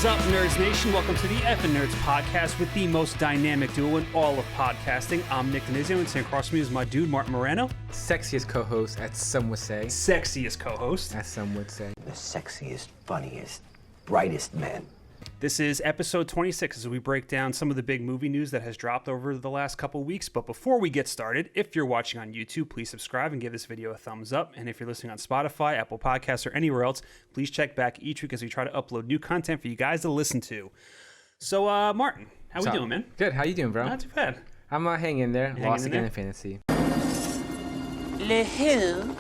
is up, Nerds Nation? Welcome to the F and Nerds podcast with the most dynamic duo in all of podcasting. I'm Nick Denizio, and sitting across from me is my dude, Martin Moreno. Sexiest co-host, as some would say. Sexiest co-host. As some would say. The sexiest, funniest, brightest man. This is episode 26 as we break down some of the big movie news that has dropped over the last couple weeks. But before we get started, if you're watching on YouTube, please subscribe and give this video a thumbs up. And if you're listening on Spotify, Apple Podcasts, or anywhere else, please check back each week as we try to upload new content for you guys to listen to. So, Martin, how we doing, man? Good. How you doing, bro? Not too bad. I'm hanging in there. Lost again there? in fantasy. Le who?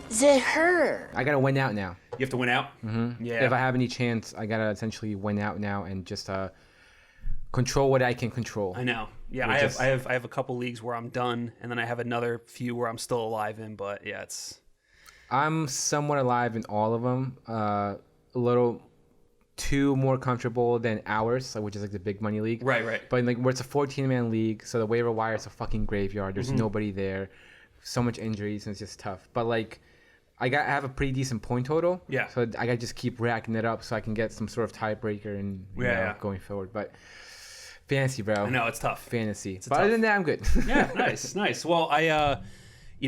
The her. I gotta win out now. You have to win out? Mm-hmm. Yeah. If I have any chance, I gotta essentially win out now and just control what I can control. I know. Yeah, I have a couple leagues where I'm done, and then I have another few where I'm still alive in. But yeah, I'm somewhat alive in all of them. A little too more comfortable than ours, which is like the big money league. Right. But like where it's a 14-man league, so the waiver wire is a fucking graveyard. There's nobody there. So much injuries, and it's just tough. But like, I have a pretty decent point total. Yeah. So I gotta just keep racking it up so I can get some sort of tiebreaker and you know, going forward. But fantasy, bro. I know it's tough. Fantasy. But other than that, I'm good. Yeah, nice. Well, I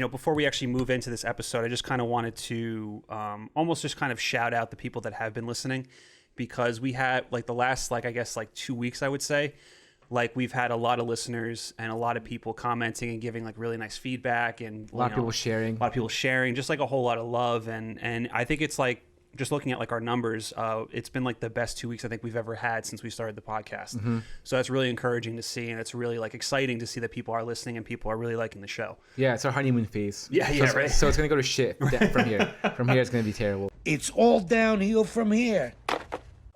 before we actually move into this episode, I just kind of wanted to almost just kind of shout out the people that have been listening, because we had like the last 2 weeks, I would say. Like, we've had a lot of listeners and a lot of people commenting and giving like really nice feedback, and a lot of people sharing, just like a whole lot of love. And I think it's like, just looking at like our numbers, it's been like the best 2 weeks I think we've ever had since we started the podcast. So that's really encouraging to see, and it's really like exciting to see that people are listening and people are really liking the show. Yeah, it's our honeymoon phase. Right. So it's gonna go to shit from here. From here, it's gonna be terrible. It's all downhill from here.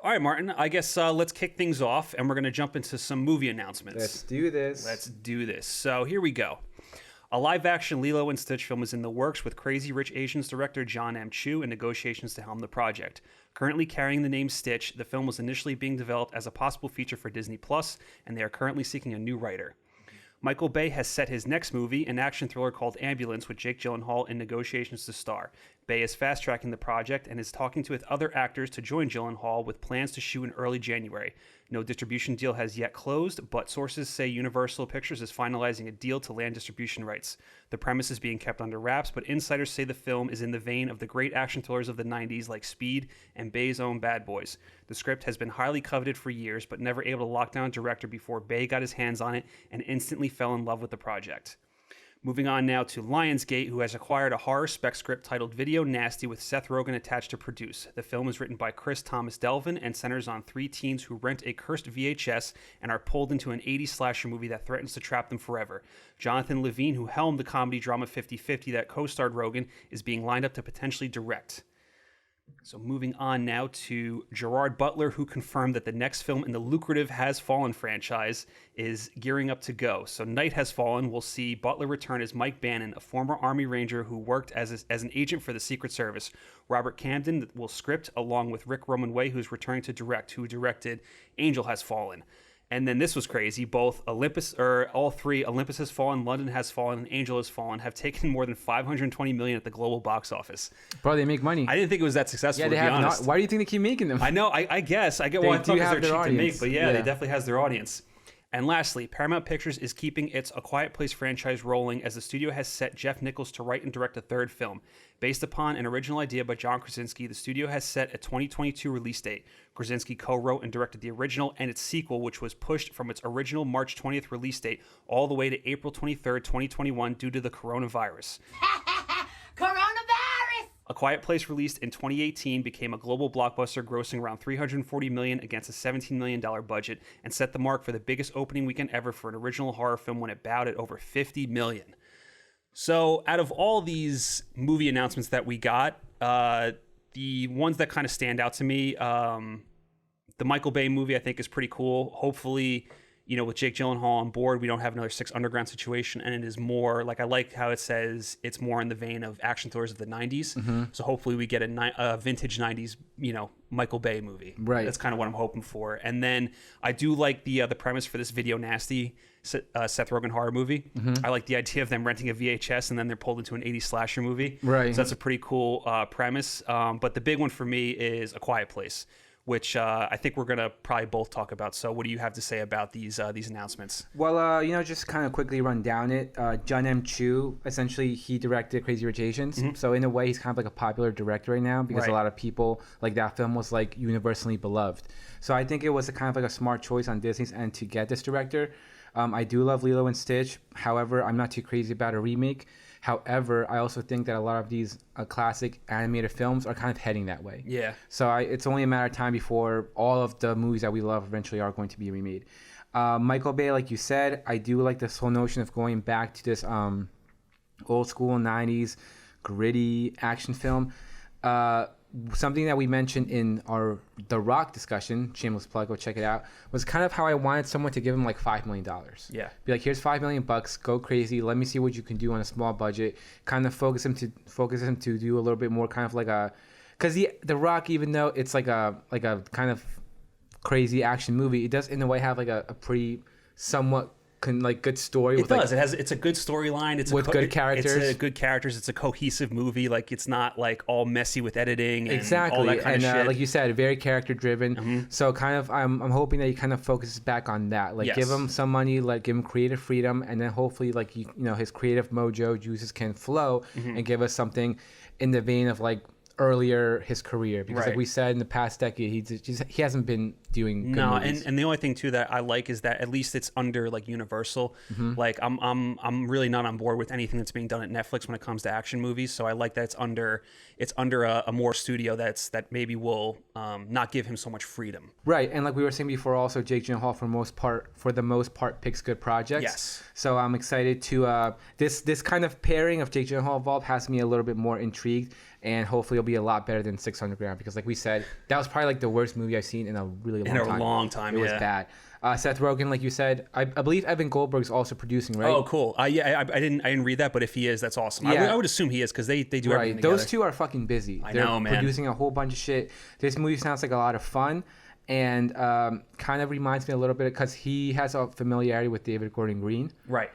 All right, Martin, I guess let's kick things off, and we're going to jump into some movie announcements. Let's do this. So here we go. A live-action Lilo and Stitch film is in the works, with Crazy Rich Asians director John M. Chu in negotiations to helm the project. Currently carrying the name Stitch, the film was initially being developed as a possible feature for Disney+, and they are currently seeking a new writer. Michael Bay has set his next movie, an action thriller called Ambulance, with Jake Gyllenhaal in negotiations to star. Bay is fast-tracking the project and is talking with other actors to join Gyllenhaal, with plans to shoot in early January. No distribution deal has yet closed, but sources say Universal Pictures is finalizing a deal to land distribution rights. The premise is being kept under wraps, but insiders say the film is in the vein of the great action thrillers of the 90s like Speed and Bay's own Bad Boys. The script has been highly coveted for years, but never able to lock down a director before Bay got his hands on it and instantly fell in love with the project. Moving on now to Lionsgate, who has acquired a horror spec script titled Video Nasty with Seth Rogen attached to produce. The film is written by Chris Thomas Delvin and centers on three teens who rent a cursed VHS and are pulled into an 80s slasher movie that threatens to trap them forever. Jonathan Levine, who helmed the comedy drama 50-50 that co-starred Rogen, is being lined up to potentially direct. So moving on now to Gerard Butler, who confirmed that the next film in the lucrative Has Fallen franchise is gearing up to go. So Night Has Fallen will see Butler return as Mike Bannon, a former Army Ranger who worked as an agent for the Secret Service. Robert Camden will script, along with Rick Roman Way, who's returning to direct, who directed Angel Has Fallen. And then this was crazy. All three, Olympus Has Fallen, London Has Fallen, and Angel Has Fallen, have taken more than $520 million at the global box office. Bro, they make money. I didn't think it was that successful, to be honest. Why do you think they keep making them? I know, I guess. I thought because they're cheap to make, but yeah, they definitely has their audience. And lastly, Paramount Pictures is keeping its A Quiet Place franchise rolling, as the studio has set Jeff Nichols to write and direct a third film. Based upon an original idea by John Krasinski, the studio has set a 2022 release date. Krasinski co-wrote and directed the original and its sequel, which was pushed from its original March 20th release date all the way to April 23rd, 2021 due to the coronavirus. Coronavirus! A Quiet Place, released in 2018, became a global blockbuster, grossing around $340 million against a $17 million budget, and set the mark for the biggest opening weekend ever for an original horror film when it bowed at over $50 million. So out of all these movie announcements that we got, the ones that kind of stand out to me, the Michael Bay movie I think is pretty cool. Hopefully, with Jake Gyllenhaal on board, we don't have another Six Underground situation, and it is more, like, I like how it says it's more in the vein of action thrillers of the 90s. Mm-hmm. So hopefully we get a vintage 90s, Michael Bay movie. Right. That's kind of what I'm hoping for. And then I do like the premise for this Video Nasty Seth Rogen horror movie. Mm-hmm. I like the idea of them renting a VHS and then they're pulled into an 80s slasher movie. Right. So that's a pretty cool premise. But the big one for me is A Quiet Place, which I think we're gonna probably both talk about. So, what do you have to say about these announcements? Well, just kind of quickly run down it. John M. Chu, essentially, he directed Crazy Rich Asians. So in a way, he's kind of like a popular director right now because a lot of people, like, that film was like universally beloved. So I think it was a kind of like a smart choice on Disney's end to get this director. I do love Lilo and Stitch. However, I'm not too crazy about a remake. However, I also think that a lot of these classic animated films are kind of heading that way. Yeah. So it's only a matter of time before all of the movies that we love eventually are going to be remade. Michael Bay, like you said, I do like this whole notion of going back to this old school 90s gritty action film. Something that we mentioned in our The Rock discussion, shameless plug, go check it out, was kind of how I wanted someone to give him like $5 million. Yeah. Be like, here's $5 million, go crazy. Let me see what you can do on a small budget. Kind of focus him to do a little bit more kind of like a, because the Rock, even though it's like a kind of crazy action movie, it does in a way have like a pretty somewhat good story. It does. It's a good storyline. It's with good characters. It's good characters. It's a cohesive movie. Like, it's not like all messy with editing. And exactly. all that kind of shit. Like you said, very character driven. So kind of, I'm hoping that he kind of focuses back on that. Like, give him some money, give him creative freedom, and then hopefully, like, his creative mojo juices can flow and give us something in the vein of like earlier his career, because like we said, in the past decade he hasn't been doing good movies. And the only thing too that I like is that at least it's under like Universal. Like, I'm really not on board with anything that's being done at Netflix when it comes to action movies, so I like that it's under a more studio that maybe will not give him so much freedom. Right. And like we were saying before, also Jake Gyllenhaal for the most part picks good projects. Yes. So I'm excited to this kind of pairing of Jake Gyllenhaal involved has me a little bit more intrigued, and hopefully it'll be a lot better than 600 Ground, because like we said, that was probably like the worst movie I've seen in a really long time. It was bad. Seth Rogen, like you said, I believe Evan Goldberg's also producing, right? Oh, cool. I didn't read that, but if he is, that's awesome. Yeah. I would assume he is, because they do everything together. Those two are fucking busy. They're producing a whole bunch of shit. This movie sounds like a lot of fun, and kind of reminds me a little bit, because he has a familiarity with David Gordon Green. Right.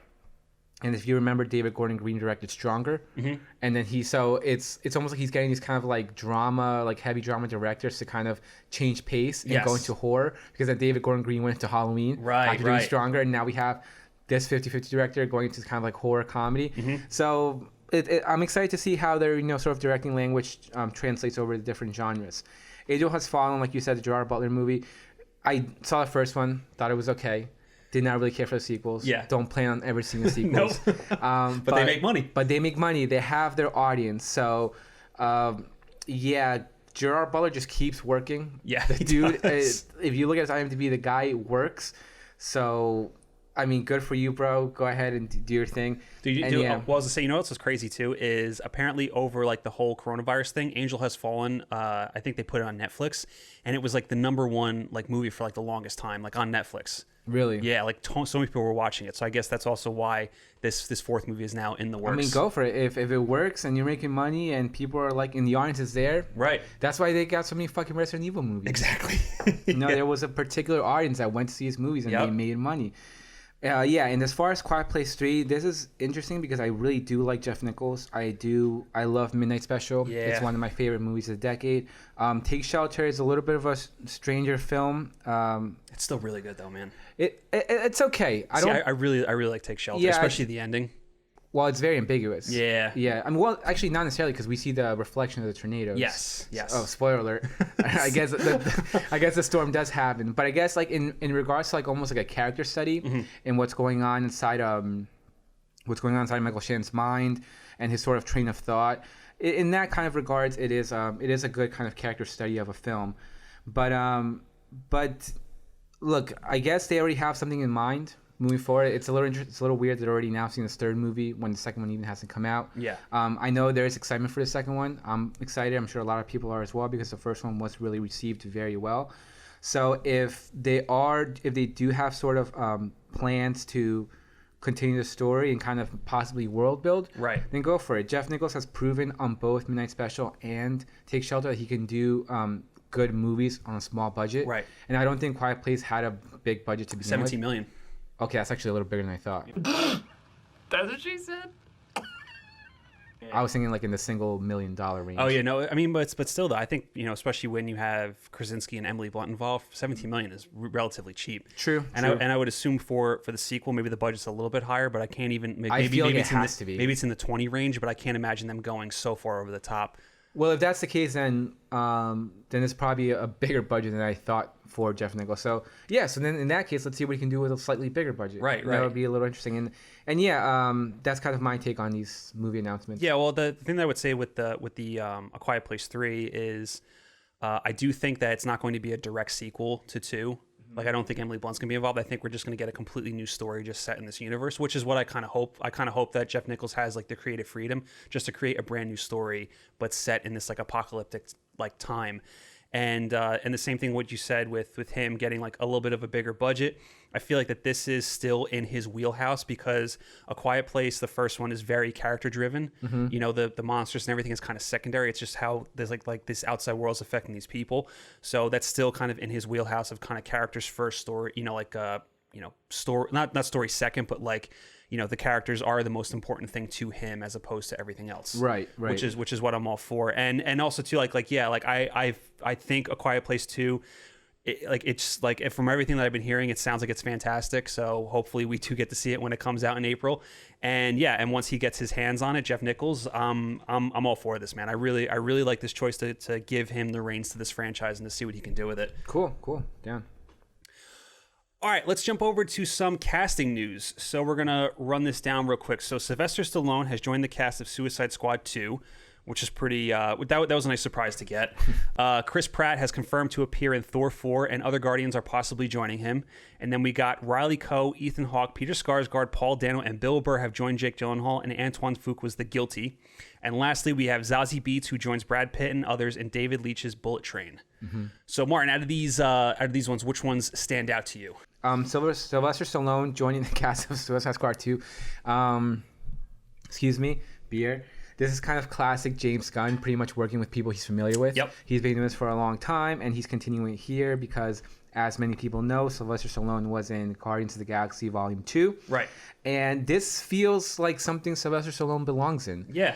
And if you remember, David Gordon Green directed Stronger, and then it's almost like he's getting these kind of like drama, like heavy drama directors to kind of change pace and go into horror, because then David Gordon Green went into Halloween after doing Stronger, and now we have this 50-50 director going into kind of like horror comedy. So I'm excited to see how their sort of directing language translates over the different genres. Angel Has Fallen, like you said, the Gerard Butler movie. I saw the first one, thought it was okay. Did not really care for the sequels. Yeah. Don't plan on ever seeing the sequels. But they make money. But they make money. They have their audience. So, Gerard Butler just keeps working. Yeah, the dude, if you look at his IMDb, the guy works. So, I mean, good for you, bro. Go ahead and do your thing. Well, I was to say, what's crazy too is apparently over like the whole coronavirus thing, Angel Has Fallen. I think they put it on Netflix, and it was like the #1 like movie for like the longest time, like on Netflix. Really? Yeah, like so many people were watching it. So I guess that's also why this fourth movie is now in the works. I mean, go for it. If it works and you're making money and people are like, and the audience is there. Right. That's why they got so many fucking Resident Evil movies. Exactly. There was a particular audience that went to see his movies and they made money. And as far as Quiet Place 3, this is interesting because I really do like Jeff Nichols. I love Midnight Special. Yeah. It's one of my favorite movies of the decade. Take Shelter is a little bit of a stranger film. It's still really good though, man. It's okay. I really like Take Shelter, especially the ending. Well, it's very ambiguous. Yeah. Yeah. I mean, well, actually, not necessarily, because we see the reflection of the tornadoes. Yes. Oh, spoiler alert. I guess the storm does happen, but I guess like in regards to like almost like a character study in what's going on inside Michael Shannon's mind and his sort of train of thought. In that kind of regards, it is a good kind of character study of a film, but look, I guess they already have something in mind. Moving forward, it's a little weird that they're already now seeing this third movie when the second one even hasn't come out. Yeah. I know there is excitement for the second one. I'm excited. I'm sure a lot of people are as well, because the first one was really received very well. So if they do have sort of plans to continue the story and kind of possibly world build, right, then go for it. Jeff Nichols has proven on both Midnight Special and Take Shelter that he can do good movies on a small budget. Right. And I don't think Quiet Place had a big budget to begin with. $17 million. Okay, that's actually a little bigger than I thought. That's what she said? I was thinking like in the $1 million range. Oh yeah, no, I mean, but still though, I think, especially when you have Krasinski and Emily Blunt involved, 17 million is relatively cheap. True. And I would assume for the sequel, maybe the budget's a little bit higher, but I can't even. I feel like it has to be. Maybe it's in the 20 range, but I can't imagine them going so far over the top. Well, if that's the case, then it's probably a bigger budget than I thought for Jeff Nichols. So yeah, so then in that case, let's see what he can do with a slightly bigger budget. Right. That would be a little interesting. And yeah, that's kind of my take on these movie announcements. Yeah, well, the thing that I would say with the A Quiet Place 3 is I do think that it's not going to be a direct sequel to 2. Like, I don't think Emily Blunt's going to be involved. I think we're just going to get a completely new story just set in this universe, which is what I kind of hope. I kind of hope that Jeff Nichols has like the creative freedom just to create a brand new story, but set in this like apocalyptic like time. And the same thing what you said with him getting like a little bit of a bigger budget. I feel like that this is still in his wheelhouse because A Quiet Place, the first one, is very character driven. The monsters and everything is kind of secondary. It's just how there's like this outside world's affecting these people. So that's still kind of in his wheelhouse of kind of characters first, story, story, not story second, but like, the characters are the most important thing to him as opposed to everything else. Right. Which is what I'm all for. And also too, I think A Quiet Place 2, from everything that I've been hearing, it sounds like it's fantastic. So hopefully we too get to see it when it comes out in April. And yeah, and once he gets his hands on it, Jeff Nichols, I'm all for this, man. I really like this choice to give him the reins to this franchise and to see what he can do with it. Cool. Down. All right, let's jump over to some casting news. So we're going to run this down real quick. So Sylvester Stallone has joined the cast of Suicide Squad 2, which is pretty, that was a nice surprise to get. Chris Pratt has confirmed to appear in Thor 4, and other Guardians are possibly joining him. And then we got Riley Coe, Ethan Hawke, Peter Skarsgård, Paul Dano, and Bill Burr have joined Jake Gyllenhaal, and Antoine Fuqua was the Guilty. And lastly, we have Zazie Beetz, who joins Brad Pitt and others in David Leitch's Bullet Train. So Martin, out of these ones, which ones stand out to you? Sylvester Stallone joining the cast of Suicide Squad 2. Beer. This is kind of classic James Gunn, pretty much working with people he's familiar with. Yep. He's been doing this for a long time, and he's continuing here because, as many people know, Sylvester Stallone was in Guardians of the Galaxy Volume 2. Right. And this feels like something Sylvester Stallone belongs in. Yeah.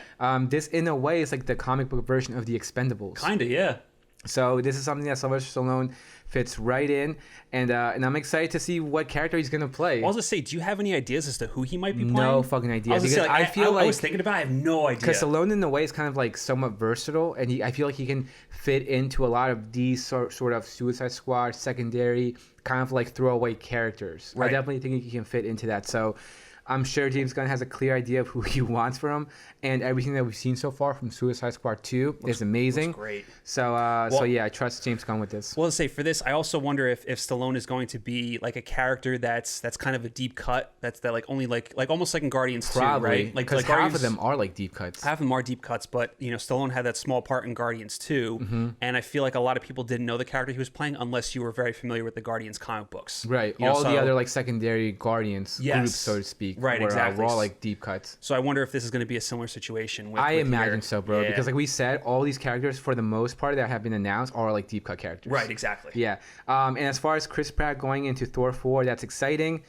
This, in a way, is like the comic book version of The Expendables. Kinda, yeah. So this is something that Sylvester Stallone fits right in, and I'm excited to see what character he's gonna play. I was gonna say, do you have any ideas as to who he might be playing? No fucking idea. I was thinking about it, I have no idea. Because Stallone, in a way, is kind of like somewhat versatile, and I feel like he can fit into a lot of these sort of Suicide Squad secondary, kind of like throwaway characters. Right. I definitely think he can fit into that. So I'm sure James Gunn has a clear idea of who he wants for him, and everything that we've seen so far from Suicide Squad 2 is amazing. Looks great. So, I trust James Gunn with this. Well, let's say for this, I also wonder if Stallone is going to be like a character that's kind of a deep cut. That like only like almost like in Guardians 2, right? Like because half of them are like deep cuts. Half of them are deep cuts, but Stallone had that small part in Guardians 2, and I feel like a lot of people didn't know the character he was playing unless you were very familiar with the Guardians comic books. Right. The other like secondary Guardians groups, so to speak. Right. Exactly. We're all like deep cuts. So I wonder if this is going to be a similar situation. I imagine so, bro. Yeah. Because like we said, all these characters, for the most part, that have been announced are like deep cut characters. Right. Exactly. Yeah. And as far as Chris Pratt going into Thor 4, that's exciting.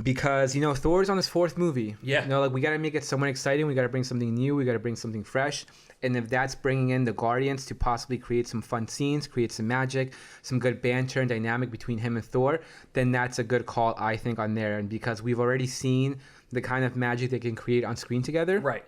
Because Thor's on his 4th movie. Yeah. We got to make it somewhat exciting. We got to bring something new. We got to bring something fresh. And if that's bringing in the Guardians to possibly create some fun scenes, create some magic, some good banter and dynamic between him and Thor, then that's a good call, I think, on there. And because we've already seen the kind of magic they can create on screen together. Right.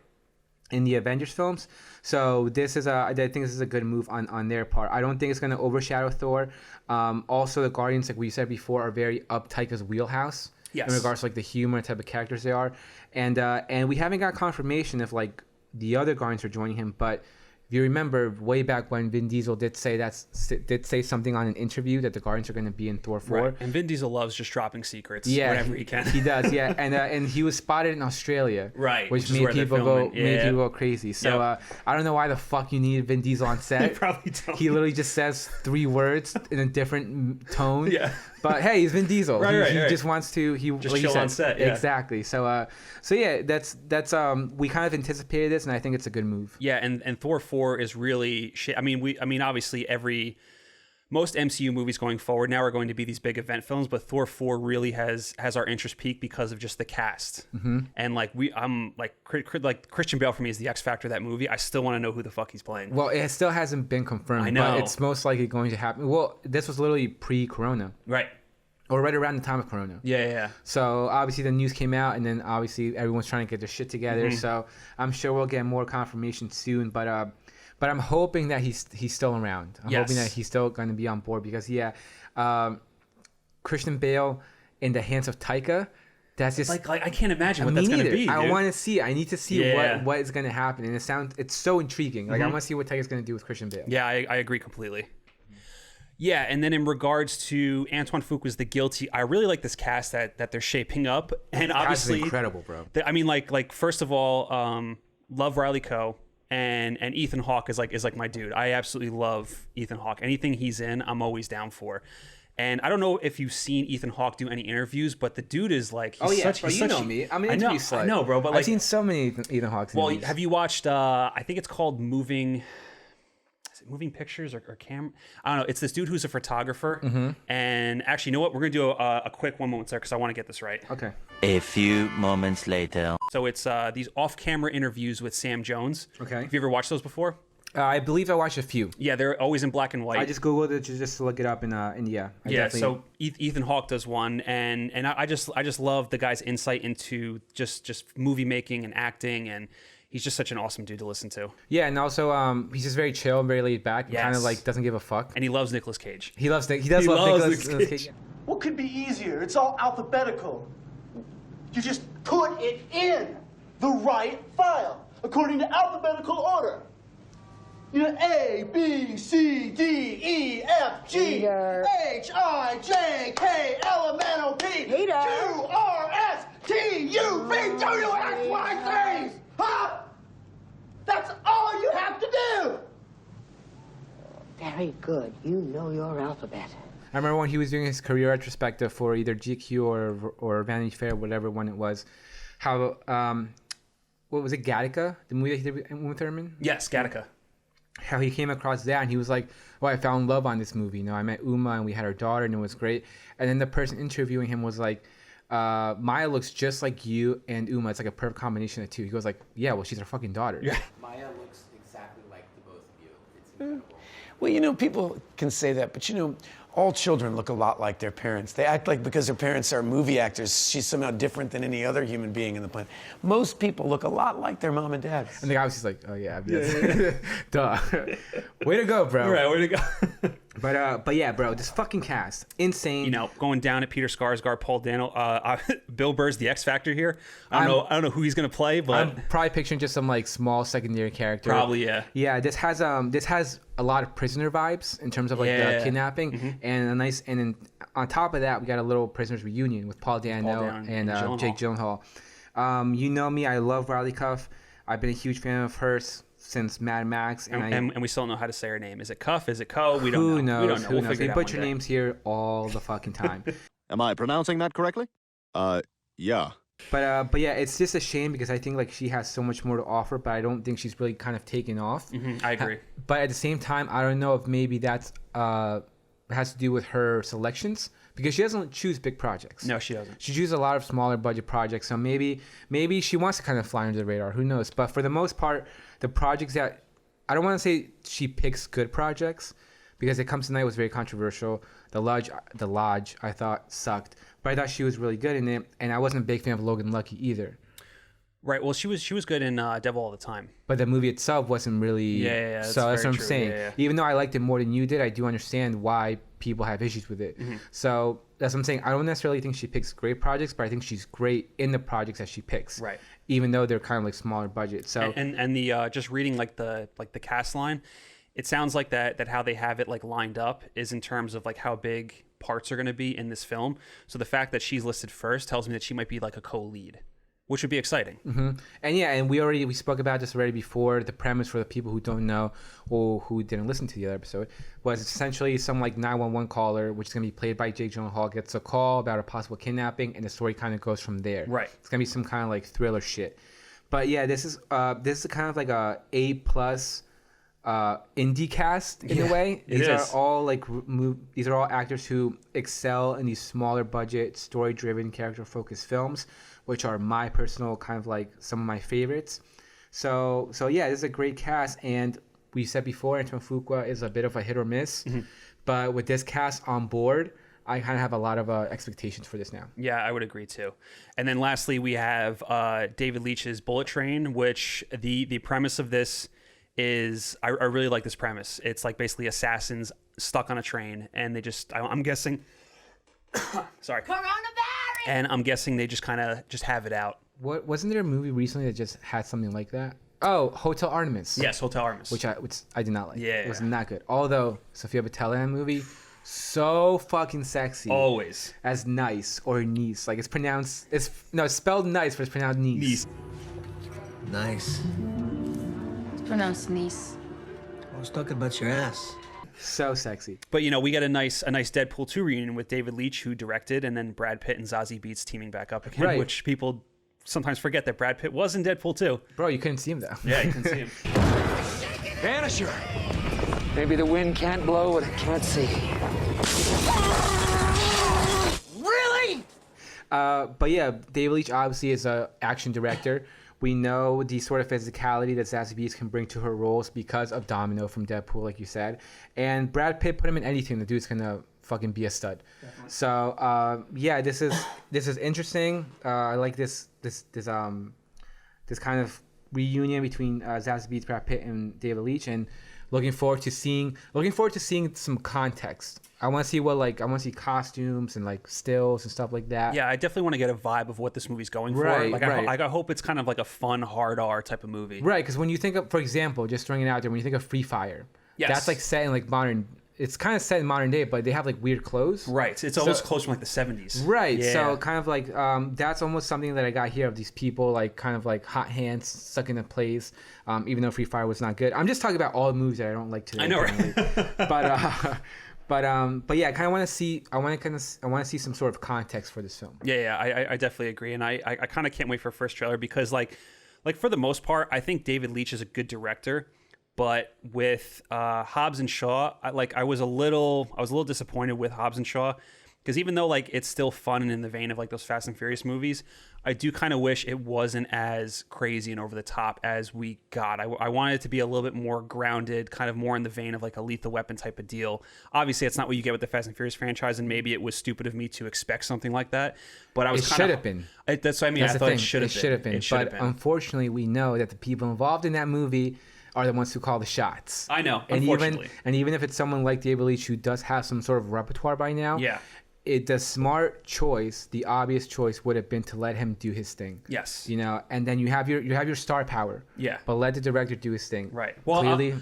In the Avengers films. So I think this is a good move on their part. I don't think it's going to overshadow Thor. Also, the Guardians, like we said before, are very up Taika's wheelhouse. Yes. In regards to like the humor type of characters they are. And we haven't got confirmation if like the other Guardians are joining him, but if you remember way back when Vin Diesel did say something on an interview that the Guardians are going to be in Thor 4. Right. And Vin Diesel loves just dropping secrets whenever he can. He does, yeah. And he was spotted in Australia, right? Which made people go crazy. So I don't know why the fuck you need Vin Diesel on set. You probably don't. He literally just says 3 words in a different tone. Yeah. But hey, he's Vin Diesel. Right, he just wants to just chill on set. Yeah. Exactly. So yeah, that's we kind of anticipated this, and I think it's a good move. Yeah, and Thor 4 is really shit. I mean, obviously most MCU movies going forward now are going to be these big event films, but Thor 4 really has our interest peaked because of just the cast. And like I'm like Christian Bale for me is the X factor of that movie. I still want to know who the fuck he's playing. Well, it still hasn't been confirmed. I know. But it's most likely going to happen. Well, this was literally pre-Corona. Right. Or right around the time of Corona. Yeah. So obviously the news came out, and then obviously everyone's trying to get their shit together. So I'm sure we'll get more confirmation soon. But I'm hoping that he's still around. I'm hoping that he's still going to be on board because Christian Bale in the hands of Taika. That's just like I can't imagine what that's going to be. I want to see. I need to see what is going to happen, and it's so intriguing. Like I want to see what Taika's going to do with Christian Bale. Yeah, I agree completely. Yeah, and then in regards to Antoine Fuqua's The Guilty, I really like this cast that they're shaping up, and obviously incredible, bro. I mean, like first of all, love Riley Coe, and Ethan Hawke is like my dude. I absolutely love Ethan Hawke. Anything he's in, I'm always down for. And I don't know if you've seen Ethan Hawke do any interviews, but the dude is like, you know me. I'm an interview slut. I know, bro. But like, I've seen so many Ethan Hawke's interviews. Well, have you watched? I think it's called Moving Pictures or Camera. I don't know. It's this dude who's a photographer. And actually, you know what? We're gonna do a quick one moment, sir, because I want to get this right. Okay. A few moments later. So it's these off-camera interviews with Sam Jones. Okay. Have you ever watched those before? I believe I watched a few. Yeah, they're always in black and white. I just googled it just to look it up, and yeah. So Ethan Hawke does one, and I just love the guy's insight into just movie making and acting, and he's just such an awesome dude to listen to. Yeah, and also he's just very chill and very laid back. Yes. Kind of like doesn't give a fuck. And he loves Nicolas Cage. He does love Nicolas Cage. What could be easier? It's all alphabetical. You just put it in the right file according to alphabetical order. You know, A, B, C, D, E, F, G, Peter. H, I, J, K, L, M, N, O, P, Peter. Q, R, S, T, U, V, W, X, Y, Z. Huh? That's all you have to do. Very good. You know your alphabet. I remember when he was doing his career retrospective for either GQ or Vanity Fair, whatever one it was, how what was it, Gattaca, the movie that he did with Uma Thurman? Yes, Gattaca. How he came across that and he was like, "Well, I found love on this movie. You know, I met Uma and we had our daughter and it was great." And then the person interviewing him was like, "Maya looks just like you and Uma. It's like a perfect combination of two." He goes like, "Yeah, well, she's our fucking daughter." Yeah. Maya looks exactly like the both of you. It's incredible. Well, you know, people can say that, but you know, all children look a lot like their parents. They act like because their parents are movie actors, she's somehow different than any other human being in the planet. Most people look a lot like their mom and dad. And the guy was just like, "Oh yeah, yes. Duh." Way to go, bro. All right, way to go. But yeah, bro, this fucking cast, insane. You know, going down at Peter Skarsgård, Paul Dano, Bill Burr's the X Factor here. I don't know who he's gonna play, but I'm probably picturing just some like small secondary character. Probably, yeah. Yeah, this has a lot of prisoner vibes in terms of like the kidnapping and then on top of that we got a little prisoners reunion with Paul Dano and Jake Gyllenhaal. You know me, I love Riley Cuff. I've been a huge fan of hers since Mad Max, and we still don't know how to say her name. Is it Cuff? Is it Co? We don't Who know. knows? We don't know. Who We'll knows? figure They it out butcher one day. names here all the fucking time. Am I pronouncing that correctly? Yeah. But yeah, it's just a shame because I think like she has so much more to offer, but I don't think she's really kind of taken off. I agree. But at the same time, I don't know if maybe that's has to do with her selections because she doesn't choose big projects. No, she doesn't. She chooses a lot of smaller budget projects. So maybe she wants to kind of fly under the radar. Who knows? But for the most part, the projects that I don't want to say she picks good projects because It Comes Tonight was very controversial. The Lodge I thought sucked, but I thought she was really good in it, and I wasn't a big fan of Logan Lucky either. Right. Well, she was good in Devil All the Time. But the movie itself wasn't really. Yeah. So that's what I'm saying. Yeah. Even though I liked it more than you did, I do understand why people have issues with it. So that's what I'm saying. I don't necessarily think she picks great projects, but I think she's great in the projects that she picks. Right. Even though they're kind of like smaller budget. So and the just reading like the cast line, it sounds like that how they have it like lined up is in terms of like how big parts are going to be in this film. So the fact that she's listed first tells me that she might be like a co-lead, which would be exciting. And yeah, and we spoke about this already before. The premise for the people who don't know or who didn't listen to the other episode was essentially some like 911 caller, which is going to be played by Jake Gyllenhaal, gets a call about a possible kidnapping, and the story kind of goes from there. Right. It's going to be some kind of like thriller shit. But yeah, this is kind of like a A+ indie cast in a way. These are all like these are all actors who excel in these smaller budget, story-driven, character-focused films, which are my personal kind of like some of my favorites. So yeah, this is a great cast, and we said before, Antoine Fuqua is a bit of a hit or miss, but with this cast on board, I kind of have a lot of expectations for this now. Yeah, I would agree too. And then lastly, we have David Leitch's Bullet Train, which the premise of this is, I really like this premise. It's like basically assassins stuck on a train, and they just, I'm guessing, sorry. Coronavirus! And I'm guessing they just kind of just have it out. Wasn't there a movie recently that just had something like that? Oh, Hotel Artemis. Yes, Hotel Artemis. Which I did not like. Yeah. It was not good. Although, Sofia Boutella in the movie, so fucking sexy. Always. As nice or niece. Like it's pronounced, it's spelled nice, but it's pronounced niece. Nice. It's pronounced niece. I was talking about your ass. So sexy. But we get a nice Deadpool 2 reunion with David Leitch, who directed, and then Brad Pitt and Zazie Beetz teaming back up again, which people sometimes forget that Brad Pitt was in Deadpool 2. Bro, you couldn't see him though. Yeah, you couldn't see him. Vanisher! Maybe the wind can't blow what it can't see. Really? But yeah, David Leitch obviously is an action director. We know the sort of physicality that Zazie Beetz can bring to her roles because of Domino from Deadpool, like you said. And Brad Pitt, put him in anything, the dude's gonna fucking be a stud. Definitely. So yeah, this is interesting. I like this kind of reunion between Zazie Beetz, Brad Pitt, and David Leitch, and looking forward to seeing some context. I want to see costumes and like stills and stuff like that. Yeah, I definitely want to get a vibe of what this movie's going for. I hope it's kind of like a fun, hard R type of movie. Right, because when you think of, for example, just throwing it out there, when you think of Free Fire, that's like set in like modern. It's kind of set in modern day, but they have like weird clothes. Right, it's almost close from like the 70s. Right, yeah. So kind of like that's almost something that I got here of these people like kind of like hot hands stuck in a place. Even though Free Fire was not good, I'm just talking about all the movies that I don't like today. I know, right? But yeah, I kind of want to see. I want to see some sort of context for this film. Yeah, I definitely agree, and I kind of can't wait for first trailer because like for the most part, I think David Leitch is a good director. But with Hobbs and Shaw, I was a little disappointed with Hobbs and Shaw, because even though like it's still fun and in the vein of like those Fast and Furious movies, I do kind of wish it wasn't as crazy and over the top as we got. I wanted it to be a little bit more grounded, kind of more in the vein of like a Lethal Weapon type of deal. Obviously, it's not what you get with the Fast and Furious franchise, and maybe it was stupid of me to expect something like that. But I was should have been. That's what I mean. I thought it should have been. But unfortunately, we know that the people involved in that movie are the ones who call the shots. I know, and unfortunately. Even if it's someone like David Leitch who does have some sort of repertoire by now, the smart choice, the obvious choice would have been to let him do his thing. Yes. And then you have your star power. Yeah. But let the director do his thing. Right. Well, clearly,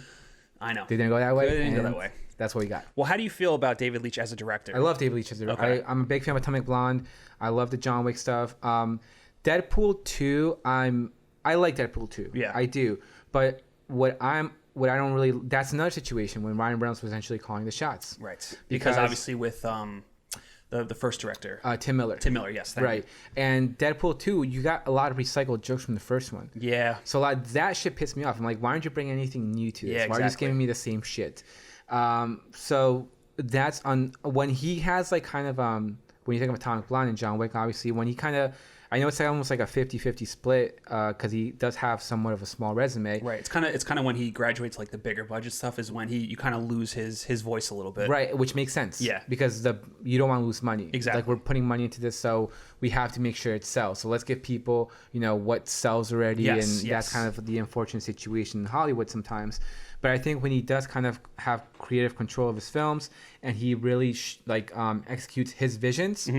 I know. They didn't go that way. They didn't go that way. That's what we got. Well, how do you feel about David Leitch as a director? I love David Leitch as a director. Okay. I'm a big fan of Atomic Blonde. I love the John Wick stuff. Deadpool 2, I like Deadpool 2. Yeah. I do. But what I don't really, that's another situation when Ryan Reynolds was essentially calling the shots. Right. Because obviously with the first director. Tim Miller. Tim Miller, yes. Right. And Deadpool 2, you got a lot of recycled jokes from the first one. Yeah. So that shit pissed me off. I'm like, why aren't you bringing anything new to this? Yeah, Why are you just giving me the same shit? So that's when he has like kind of, when you think of Atomic Blonde and John Wick, obviously, when he kind of, I know it's like almost like a 50-50 split because he does have somewhat of a small resume. Right. It's kind of when he graduates like the bigger budget stuff is when you kind of lose his voice a little bit. Right, which makes sense. Yeah. Because you don't want to lose money. Exactly. Like we're putting money into this, so we have to make sure it sells. So let's give people, what sells already, and that's kind of the unfortunate situation in Hollywood sometimes. But I think when he does kind of have creative control of his films and he really executes his visions,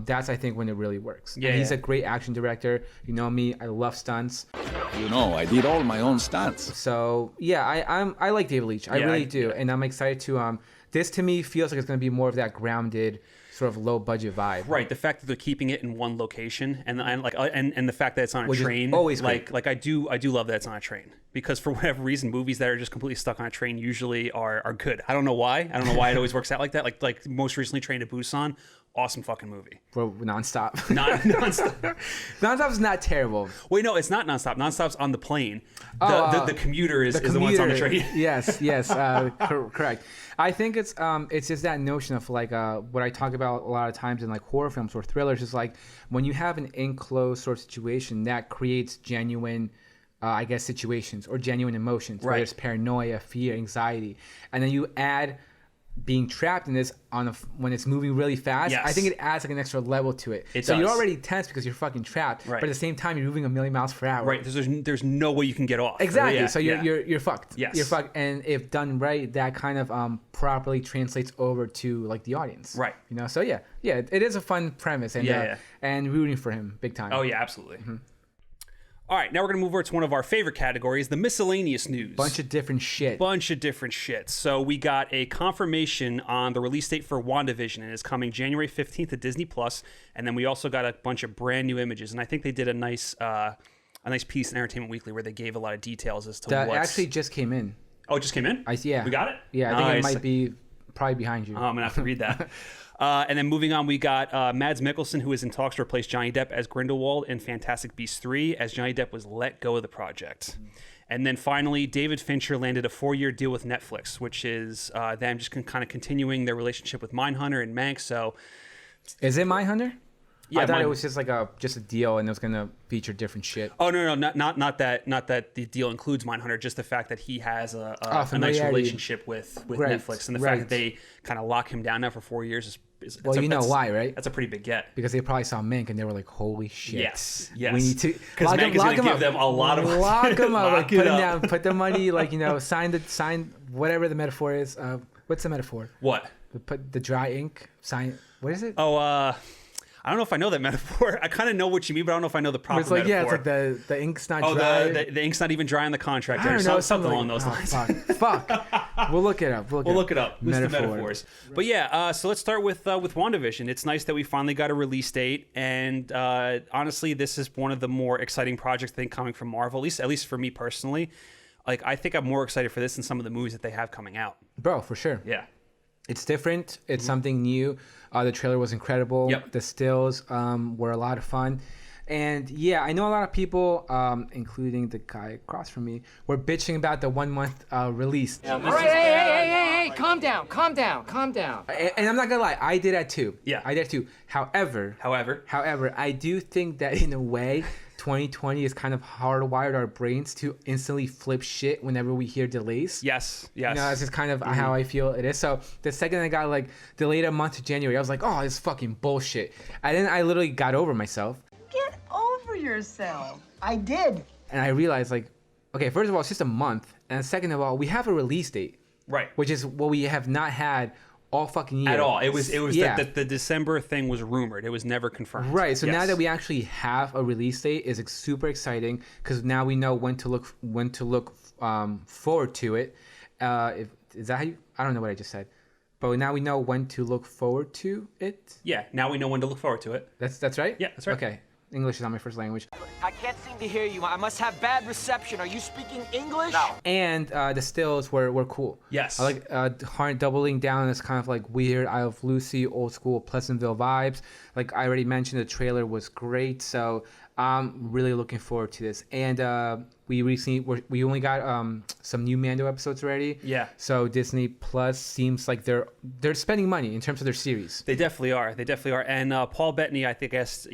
that's I think when it really works. Yeah, and he's a great action director. You know me, I love stunts. I did all my own stunts. So yeah, I like David Leitch. I really do, and I'm excited to. This to me feels like it's going to be more of that grounded, sort of low budget vibe. Right. The fact that they're keeping it in one location and the fact that it's on a train. Always like I do love that it's on a train, because for whatever reason, movies that are just completely stuck on a train usually are good. I don't know why. I don't know why it always works out like that. Like most recently, Train to Busan Awesome fucking movie. Bro, nonstop. Nonstop. Nonstop's not terrible. Wait, no, it's not nonstop. Nonstop's on the plane. The commuter is the one that's on the train. Yes, correct. I think it's just that notion of like what I talk about a lot of times in like horror films or thrillers is like when you have an enclosed sort of situation that creates genuine I guess situations or genuine emotions, whether it's paranoia, fear, anxiety, and then you add being trapped in this when it's moving really fast. I think it adds like an extra level to it. So you're already tense because you're fucking trapped, but at the same time you're moving 1,000,000 miles per hour. Right. There's no way you can get off. Exactly. So you're fucked. Yes. You're fucked. And if done right, that kind of properly translates over to like the audience. Right. You know. So yeah, it is a fun premise and rooting for him big time. Oh yeah, absolutely. Mm-hmm. All right, now we're going to move over to one of our favorite categories, the miscellaneous news. Bunch of different shit. So we got a confirmation on the release date for WandaVision, and it's coming January 15th to Disney+. And then we also got a bunch of brand new images, and I think they did a nice piece in Entertainment Weekly where they gave a lot of details as to that actually just came in. Oh, it just came in? Yeah. We got it? Yeah, I think it might be probably behind you. Oh, I'm going to have to read that. And then moving on, we got Mads Mikkelsen, who is in talks to replace Johnny Depp as Grindelwald in Fantastic Beasts 3, as Johnny Depp was let go of the project. And then finally, David Fincher landed a 4-year deal with Netflix, which is them just kind of continuing their relationship with Mindhunter and Mank. So, is it Mindhunter? Yeah, I thought it was just like a deal, and it was gonna feature different shit. Oh no, not that the deal includes Mindhunter. Just the fact that he has a nice relationship with Netflix, and the fact that they kind of lock him down now for 4 years is well, you know why, right? That's a pretty big get. Because they probably saw Mank and they were like, "Holy shit!" Yes. We need to because Mank is gonna give them a lot of money. Lock them up, like put them down, put the money, like sign whatever the metaphor is. What's the metaphor? What? Put the dry ink. Sign. What is it? Oh, I don't know if I know that metaphor. I kind of know what you mean, but I don't know if I know the proper metaphor. Yeah, it's like the ink's not dry. Oh, the ink's not even dry on the contract. I don't know, something along those lines. Fuck. We'll look it up. We'll look it up. List of metaphors. But yeah, so let's start with WandaVision. It's nice that we finally got a release date, and honestly, this is one of the more exciting projects I think coming from Marvel. At least for me personally. Like, I think I'm more excited for this than some of the movies that they have coming out. Bro, for sure. Yeah. It's different. It's something new. The trailer was incredible. Yep. The stills were a lot of fun. And yeah, I know a lot of people, including the guy across from me, were bitching about the 1 month release. All right, hey, calm down. And I'm not gonna lie, I did that too. Yeah. I did that too. However, I do think that in a way, 2020 is kind of hardwired our brains to instantly flip shit whenever we hear delays. Yes. You know, that's just kind of how I feel it is. So the second I got like delayed a month to January, I was like, oh, this is fucking bullshit. And then I literally got over myself. Get over yourself. I did. And I realized like, okay, first of all, it's just a month. And second of all, we have a release date. Right. Which is what we have not had all fucking year. At all. It was the December thing was rumored. It was never confirmed. Right. So now that we actually have a release date is super exciting because now we know when to look forward to it. Is that how you? I don't know what I just said. But now we know when to look forward to it. Yeah. Now we know when to look forward to it. That's right? Yeah, that's right. Okay. English is not my first language. I can't seem to hear you. I must have bad reception. Are you speaking English? No. And the stills were cool. Yes. I like doubling down on this kind of like weird I Love Lucy, old school Pleasantville vibes. Like I already mentioned, the trailer was great. So I'm really looking forward to this. And we only got some new Mando episodes already. Yeah. So Disney Plus seems like they're spending money in terms of their series. They definitely are. And Paul Bettany, I think, was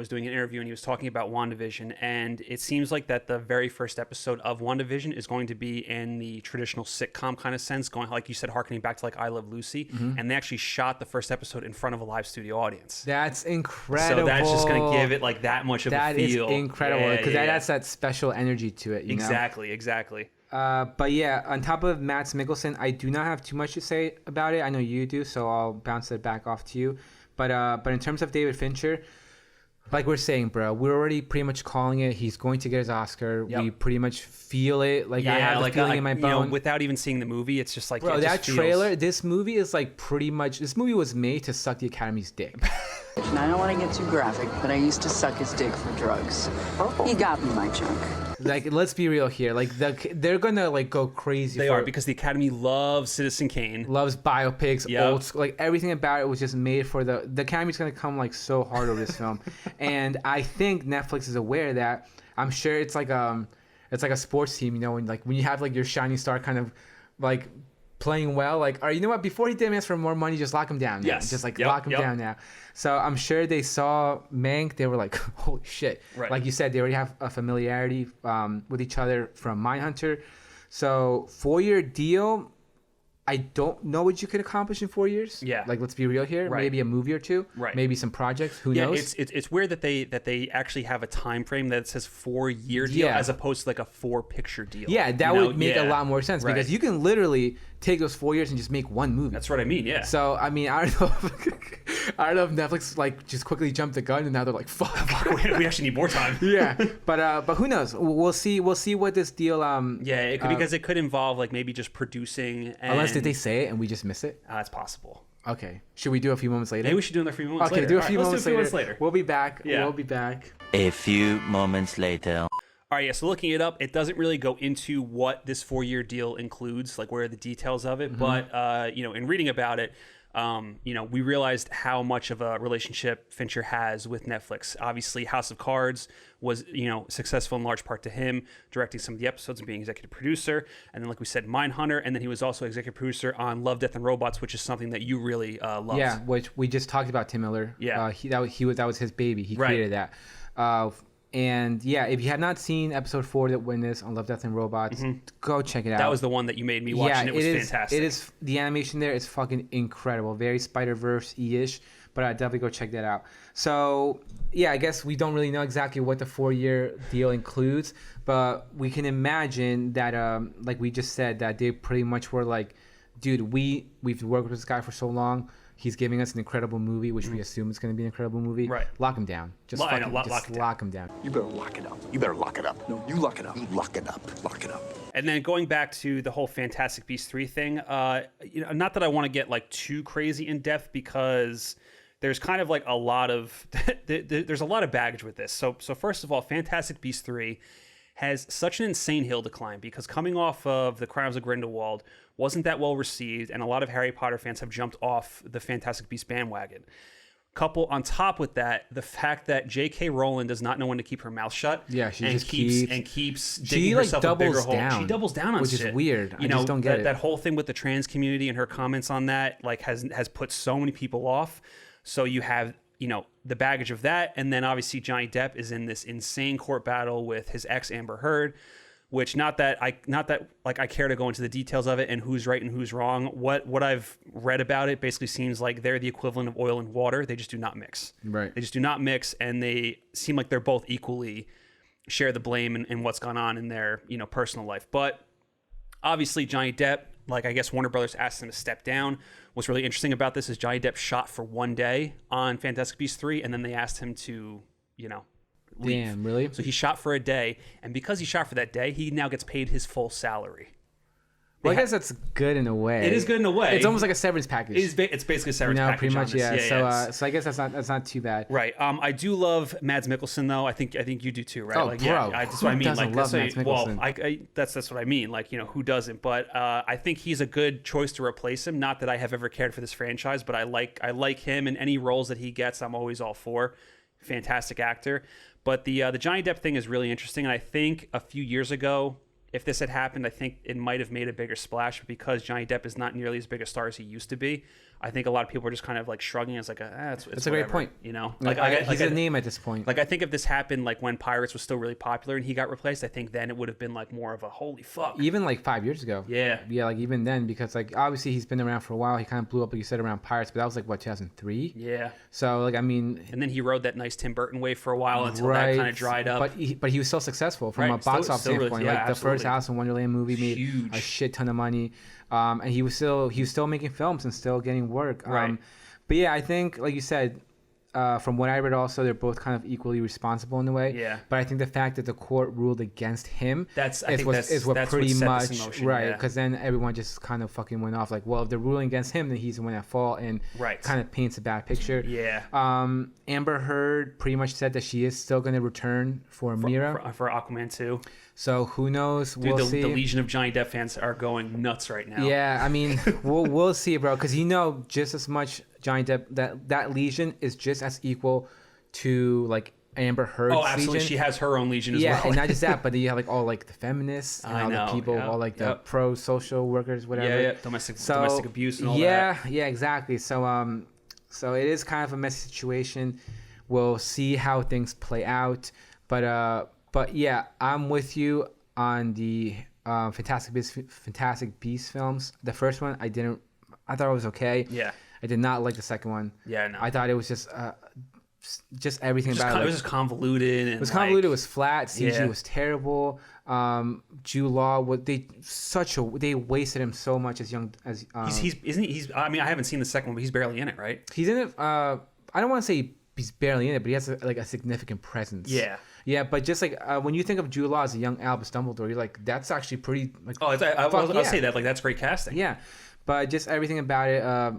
doing an interview and he was talking about WandaVision, and it seems like that the very first episode of WandaVision is going to be in the traditional sitcom kind of sense, going like you said, harkening back to like I Love Lucy. Mm-hmm. And they actually shot the first episode in front of a live studio audience. That's incredible. So that's just going to give it like that much of a feel. That is incredible because that adds that special energy to it. You know? Exactly. But yeah, on top of Mads Mikkelsen, I do not have too much to say about it. I know you do, so I'll bounce it back off to you. But in terms of David Fincher, like we're saying, bro, we're already pretty much calling it. He's going to get his Oscar. Yep. We pretty much feel it. Like I have the feeling in my bone. Without even seeing the movie, it's just like, bro, that trailer. This movie is like pretty much. This movie was made to suck the Academy's dick. And I don't want to get too graphic, but I used to suck his dick for drugs. He got me my chunk. Like, let's be real here. Like, they're gonna like go crazy. They are, because the Academy loves Citizen Kane, loves biopics, Yep. old school, like everything about it was just made for the Academy's gonna come like so hard over this film, and I think Netflix is aware of that. I'm sure it's like a sports team, you know, and like when you have like your shining star kind of like playing well, like, all right, you know what? Before he demands for more money, just lock him down. Now. Yes. Just like Yep, lock him yep. down now. So I'm sure they saw Mank. They were like, holy shit. Right. Like you said, they already have a familiarity with each other from Mindhunter. So 4-year deal, I don't know what you could accomplish in 4 years. Yeah. Like, let's be real here. Right. Maybe a movie or two. Right. Maybe some projects. Who knows? It's weird that they actually have a time frame that says 4-year deal as opposed to like a 4-picture deal. Yeah, that would make a lot more sense, Right. because you can literally take those 4 years and just make one movie. That's what I mean. Yeah. So I mean, I don't know. I don't know if Netflix like just quickly jumped the gun and now they're like, fuck. we actually need more time. Yeah, but who knows? We'll see what this deal. Yeah, it could, because it could involve like maybe just producing. And, unless did they say it and we just miss it? That's possible. Okay. Should we do a few moments later? Maybe we should do it a few moments later. Okay, do a All few right, moments let's do a few later. moments later. We'll be back. Yeah. We'll be back. A few moments later. All right, yeah, so looking it up, it doesn't really go into what this 4-year deal includes, like where are the details of it. But, you know, in reading about it, you know, we realized how much of a relationship Fincher has with Netflix. Obviously, House of Cards was, you know, successful in large part to him, directing some of the episodes and being executive producer. And then, like we said, Mindhunter. And then he was also executive producer on Love, Death, and Robots, which is something that you really love. Yeah, which we just talked about Tim Miller. Yeah. That was his baby. He created that. And yeah, if you have not seen episode 4 that Witness on Love, Death, and Robots, go check it out. That was the one that you made me watch, and it was fantastic. It is, the animation there is fucking incredible. Very Spider-Verse-ish, but I'd definitely go check that out. So yeah, I guess we don't really know exactly what the 4-year deal includes, but we can imagine that, like we just said, that they pretty much were like, dude, we've worked with this guy for so long. He's giving us an incredible movie, which we assume is going to be an incredible movie. Right. Lock him down. Just lock him down. You better lock it up. You better lock it up. No, you lock it up. You lock it up. Lock it up. And then going back to the whole Fantastic Beasts 3 thing, you know, not that I want to get like too crazy in depth, because there's kind of like a lot of there's a lot of baggage with this. So first of all, Fantastic Beasts 3 has such an insane hill to climb, because coming off of The Crimes of Grindelwald wasn't that well received, and a lot of Harry Potter fans have jumped off the Fantastic Beasts bandwagon. Couple on top with that, the fact that J.K. Rowling does not know when to keep her mouth shut. Yeah, she and just keeps digging herself a bigger hole. She doubles down on which shit. is weird. You I know, just don't get it. That whole thing with the trans community and her comments on that, like, has put so many people off. So you have, you know, the baggage of that, and then obviously Johnny Depp is in this insane court battle with his ex Amber Heard, which not that I care to go into the details of it and who's right and who's wrong. What I've read about it basically seems like they're the equivalent of oil and water. They just do not mix. Right. They just do not mix, and they seem like they're both equally share the blame in what's gone on in their, you know, personal life. But obviously Johnny Depp, like, I guess Warner Brothers asked him to step down. What's really interesting about this is Johnny Depp shot for one day on Fantastic Beasts 3, and then they asked him to, you know, leave. Damn, really? So he shot for a day, and because he shot for that day, he now gets paid his full salary. Well, I guess that's good in a way. It is good in a way. It's almost like a severance package. It's basically a severance package. Pretty much, on this. Yeah. So I guess that's not too bad. Right. I do love Mads Mikkelsen, though. I think you do too, right? Oh, like, bro. Yeah, that's what I mean. Doesn't love Mads Mikkelsen? Well, that's what I mean. Like, you know, who doesn't? But I think he's a good choice to replace him. Not that I have ever cared for this franchise, but I like him, and any roles that he gets, I'm always all for. Fantastic actor. But the Johnny Depp thing is really interesting, and I think a few years ago, if this had happened, I think it might have made a bigger splash. But because Johnny Depp is not nearly as big a star as he used to be, I think a lot of people are just kind of like shrugging. It's like, it's a great point. You know, he's a name at this point. Like, I think if this happened, like when Pirates was still really popular and he got replaced, I think then it would have been like more of a holy fuck. Even like 5 years ago. Yeah. Yeah, like even then, because like obviously he's been around for a while. He kind of blew up, like you said, around Pirates, but that was like what, 2003. Yeah. So like, I mean. And then he rode that nice Tim Burton wave for a while until that kind of dried up. But he was so successful from a box office standpoint. Really, like the first Alice in Wonderland movie made a shit ton of money, and he was still making films and still getting work. Right. But yeah, I think, like you said, from what I read, also they're both kind of equally responsible in a way. Yeah. But I think the fact that the court ruled against him that's what pretty much right, because then everyone just kind of fucking went off like, well, if they're ruling against him, then he's the one at fault, and kind of paints a bad picture. Yeah. Amber Heard pretty much said that she is still going to return for Mira for Aquaman 2. So who knows? Dude, we'll see. The legion of Johnny Depp fans are going nuts right now. Yeah, I mean, we'll see, bro. Because just as much Johnny Depp, that legion is just as equal to like Amber Heard's Oh, absolutely. legion. She has her own legion as well. Yeah, and not just that, but you have like all like the feminists and all the people, all like the pro social workers, whatever. Yeah. Domestic abuse and all that. Yeah, exactly. So so it is kind of a messy situation. We'll see how things play out, but yeah, I'm with you on the Fantastic Beasts films. The first one, I thought it was okay. Yeah. I did not like the second one. Yeah, no. I thought it was just everything about it. It was just convoluted. It was convoluted. It was flat. CG was terrible. Jude Law, they wasted him so much as young as. I mean, I haven't seen the second one, but he's barely in it, right? He's in it. I don't want to say he's barely in it, but he has a significant presence. Yeah. Yeah, but just like when you think of Jude Law as a young Albus Dumbledore, you're like, that's actually pretty. Like, I'll say that. Like, that's great casting. Yeah, but just everything about it.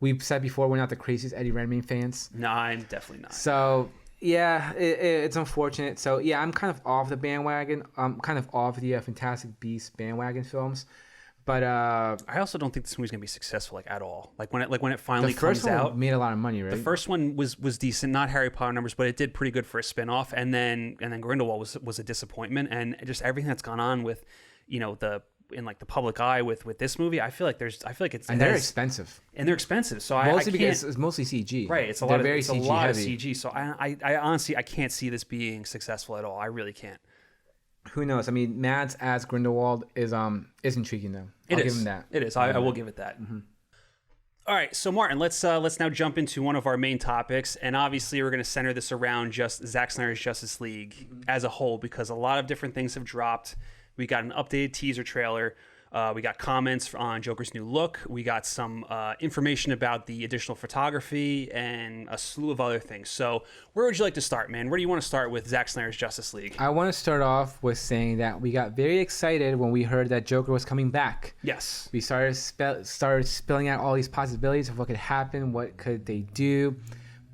We've said before, we're not the craziest Eddie Redmayne fans. No, I'm definitely not. So yeah, it's unfortunate. So yeah, I'm kind of off the bandwagon. I'm kind of off the Fantastic Beasts bandwagon films. But I also don't think this movie's gonna be successful like at all. Like when it finally comes out, the first one made a lot of money, right? The first one was decent, not Harry Potter numbers, but it did pretty good for a spinoff. And then Grindelwald was a disappointment, and just everything that's gone on with, the public eye with this movie, I feel like they're expensive. And they're expensive. So mostly I because it's mostly CG. Right. It's a lot of CG. So I honestly I can't see this being successful at all. I really can't. Who knows? I mean, Mads as Grindelwald is intriguing though. I'll give him that. It is. I will give it that. Mm-hmm. All right, so Martin, let's now jump into one of our main topics, and obviously we're going to center this around just Zack Snyder's Justice League as a whole, because a lot of different things have dropped. We got an updated teaser trailer. We got comments on Joker's new look. We got some information about the additional photography and a slew of other things. So where would you like to start, man? Where do you want to start with Zack Snyder's Justice League? I want to start off with saying that we got very excited when we heard that Joker was coming back. Yes. We started spilling out all these possibilities of what could happen, what could they do.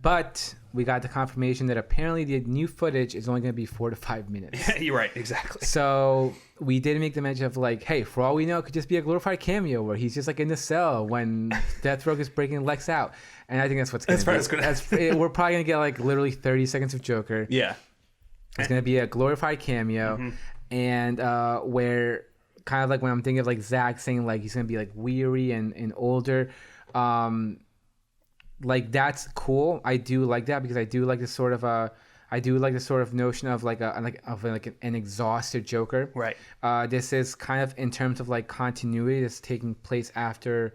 But we got the confirmation that apparently the new footage is only going to be 4 to 5 minutes. You're right, exactly. So we did make the mention of like, hey, for all we know, it could just be a glorified cameo where he's just like in the cell when Deathstroke is breaking Lex out. And I think that's what's going to be. We're probably going to get like literally 30 seconds of Joker. Yeah. It's going to be a glorified cameo. Mm-hmm. And where kind of like when I'm thinking of like Zack saying like he's going to be like weary and older. Like that's cool. I do like that because I do like the sort of notion of an exhausted Joker. Right. This is kind of in terms of like continuity. That's taking place after.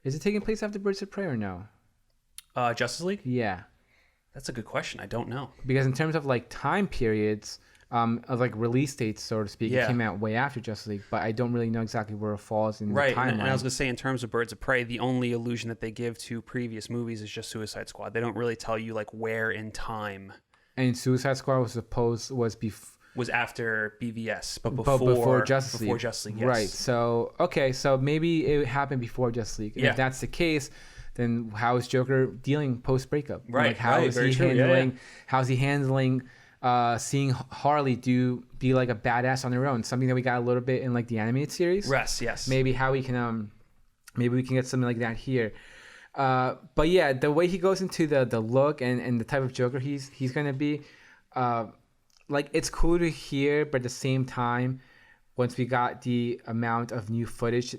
Is it taking place after Birds of Prey or no? Justice League. Yeah. That's a good question. I don't know. Because in terms of like time periods, of like release dates, so to speak, it came out way after Justice League, but I don't really know exactly where it falls in the timeline. Right, and I was going to say, in terms of Birds of Prey, the only allusion that they give to previous movies is just Suicide Squad. They don't really tell you like where in time. And Suicide Squad was after BVS, but before Justice League. Before Justice League, yes. Right. So so maybe it happened before Justice League. And if that's the case, then how is Joker dealing post breakup? Right. Like how is he handling? How's he handling? Seeing Harley be like a badass on her own, something that we got a little bit in like the animated series. Yes. Maybe how we can get something like that here. But yeah, the way he goes into the look and the type of Joker he's gonna be, like it's cool to hear, but at the same time, once we got the amount of new footage,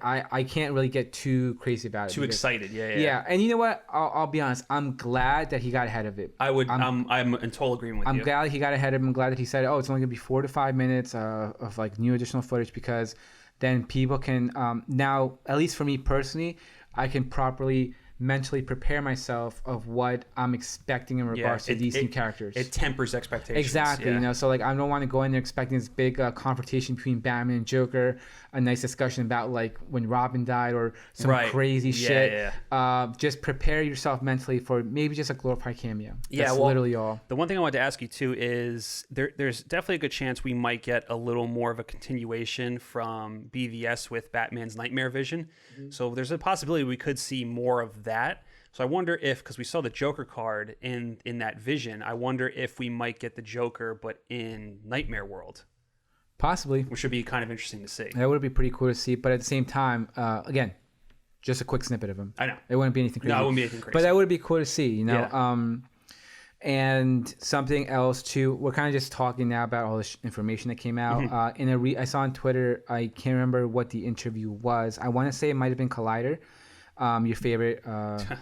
I can't really get too crazy about it. Too excited, yeah. Yeah, and you know what? I'll be honest. I'm glad that he got ahead of it. I'm in total agreement with you. I'm glad he got ahead of it. I'm glad that he said, "Oh, it's only gonna be 4 to 5 minutes of like new additional footage," because then people can now, at least for me personally, I can properly mentally prepare myself of what I'm expecting in regards to these new characters. It tempers expectations. Exactly. So like I don't want to go in there expecting this big confrontation between Batman and Joker, a nice discussion about like when Robin died or some crazy shit. Just prepare yourself mentally for maybe just a glorified cameo. That's literally all. The one thing I wanted to ask you too is there's definitely a good chance we might get a little more of a continuation from BVS with Batman's Nightmare Vision. So there's a possibility we could see more of that. So I wonder if, because we saw the Joker card in that Vision, I wonder if we might get the Joker, but in Nightmare World. Possibly. Which would be kind of interesting to see. That would be pretty cool to see. But at the same time, again, just a quick snippet of him. I know. It wouldn't be anything crazy. No, it wouldn't be anything crazy. But that would be cool to see, you know? And something else too, we're kind of just talking now about all this information that came out. I saw on Twitter, I can't remember what the interview was. I want to say it might have been Collider, your favorite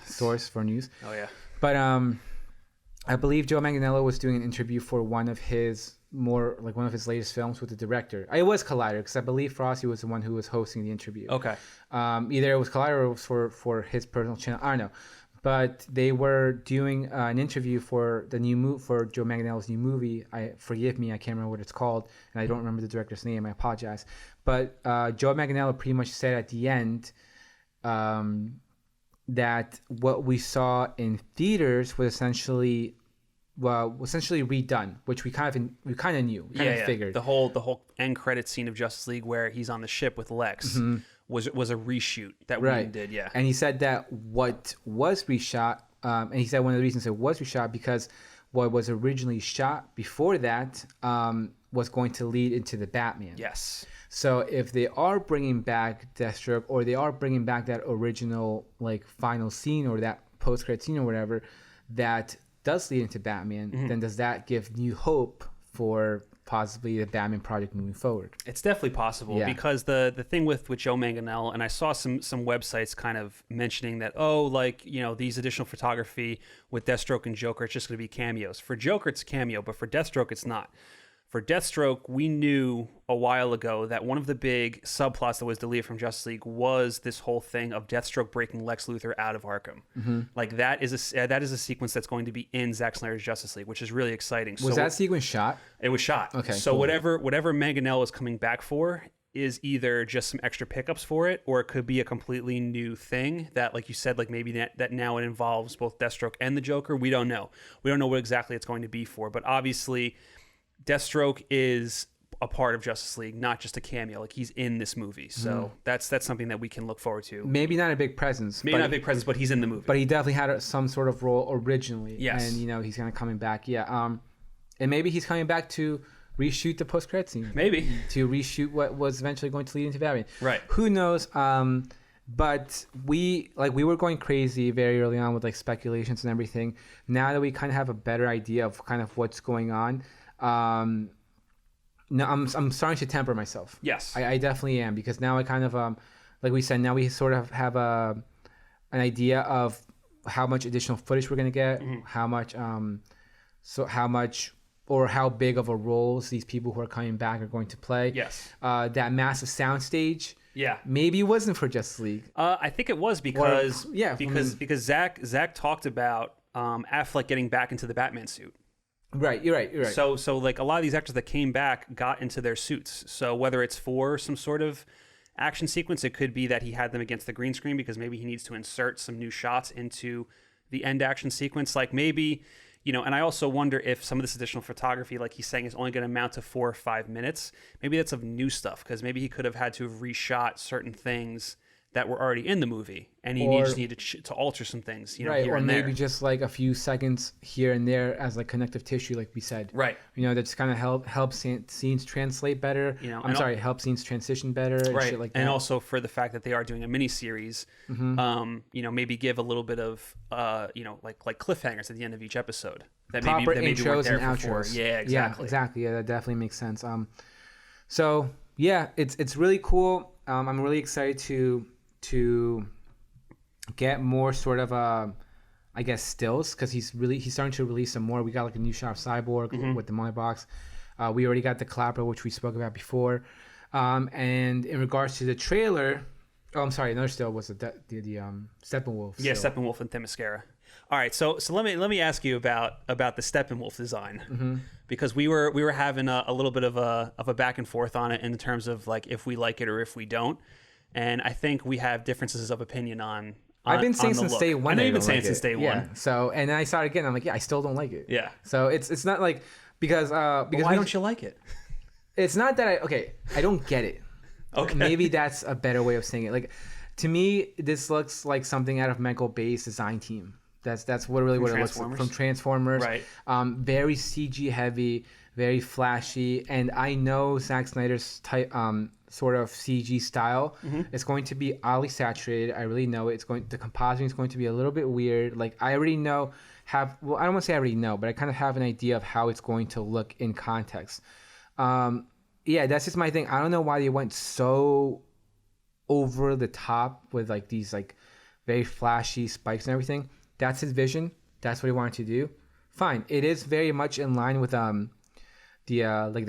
source for news. Oh yeah. But I believe Joe Manganiello was doing an interview for one of his latest films with the director. It was Collider because I believe Frosty was the one who was hosting the interview. Okay. Either it was Collider or it was for his personal channel. I don't know. But they were doing an interview for the for Joe Manganiello's new movie. Forgive me, I can't remember what it's called, and I don't remember the director's name. I apologize. But Joe Manganiello pretty much said at the end that what we saw in theaters was essentially redone, which we kind of knew, we kind of figured. The whole end credit scene of Justice League where he's on the ship with Lex. Was a reshoot that Whedon did, And he said that what was reshot, and he said one of the reasons it was reshot because what was originally shot before that was going to lead into the Batman. Yes. So if they are bringing back Deathstroke or they are bringing back that original like final scene or that post-credit scene or whatever that does lead into Batman, then does that give new hope for possibly the Batman project moving forward? It's definitely possible because the thing with Joe Manganiello, and I saw some websites kind of mentioning that, these additional photography with Deathstroke and Joker, it's just going to be cameos. For Joker, it's a cameo, but for Deathstroke, it's not. For Deathstroke, we knew a while ago that one of the big subplots that was deleted from Justice League was this whole thing of Deathstroke breaking Lex Luthor out of Arkham. Like that is a sequence that's going to be in Zack Snyder's Justice League, which is really exciting. Was that sequence shot? It was shot. Okay. So cool. whatever Manganiello is coming back for is either just some extra pickups for it, or it could be a completely new thing that, like you said, like maybe that now it involves both Deathstroke and the Joker. We don't know. We don't know what exactly it's going to be for, but obviously Deathstroke is a part of Justice League, not just a cameo. Like he's in this movie, so that's something that we can look forward to. Maybe not a big presence. But he's in the movie. But he definitely had some sort of role originally. Yes. And he's kind of coming back. Yeah. And maybe he's coming back to reshoot the post-credit scene. Maybe to reshoot what was eventually going to lead into Batman. Right. Who knows? But we were going crazy very early on with like speculations and everything. Now that we kind of have a better idea of kind of what's going on. No, I'm starting to temper myself. Yes, I definitely am, because now I kind of like we said, now we sort of have an idea of how much additional footage we're gonna get, how much or how big of a roles these people who are coming back are going to play. Yes, that massive soundstage. Yeah, maybe it wasn't for Justice League. I think it was because because Zack talked about Affleck getting back into the Batman suit. Right, you're right. So like a lot of these actors that came back got into their suits. So whether it's for some sort of action sequence, it could be that he had them against the green screen because maybe he needs to insert some new shots into the end action sequence. Like maybe, and I also wonder if some of this additional photography, like he's saying, is only going to amount to 4 or 5 minutes. Maybe that's of new stuff, because maybe he could have had to have reshot certain things that were already in the movie, and he just needed to alter some things, right? Here or and maybe there. Just like a few seconds here and there as like connective tissue, like we said. Right. That's kind of help scenes translate better. Help scenes transition better. And right. Shit like that. And also for the fact that they are doing a mini series, maybe give a little bit of, like cliffhangers at the end of each episode. That proper maybe intros and outros. Before. Yeah, exactly. Yeah, exactly. Yeah, that definitely makes sense. So yeah, it's really cool. I'm really excited to get more sort of I guess stills, because he's starting to release some more. We got like a new shot of Cyborg with the money box. We already got the Clapper, which we spoke about before. And in regards to the trailer Oh, I'm sorry. Another still was the Steppenwolf. Yeah, still. Steppenwolf and Themyscira. All right, so let me ask you about the Steppenwolf design, because we were having a little bit of a back and forth on it in terms of like if we like it or if we don't, and I think we have differences of opinion on. I've been saying since day one. I know you've been saying like since day yeah. one. So and then I saw it again. I'm like, yeah, I still don't like it. Yeah. So it's not like because why don't you like it? It's not that I don't get it. Okay. Maybe that's a better way of saying it. Like to me, this looks like something out of Michael Bay's design team. That's what it looks like from Transformers. Right. Very CG heavy, very flashy, and I know Zack Snyder's type sort of CG style. It's going to be oddly saturated. I really know it. The compositing is going to be a little bit weird. Like I already know I don't want to say I already know, but I kind of have an idea of how it's going to look in context. Yeah, that's just my thing. I don't know why they went so over the top with like these like very flashy spikes and everything. That's his vision. That's what he wanted to do. Fine. It is very much in line with the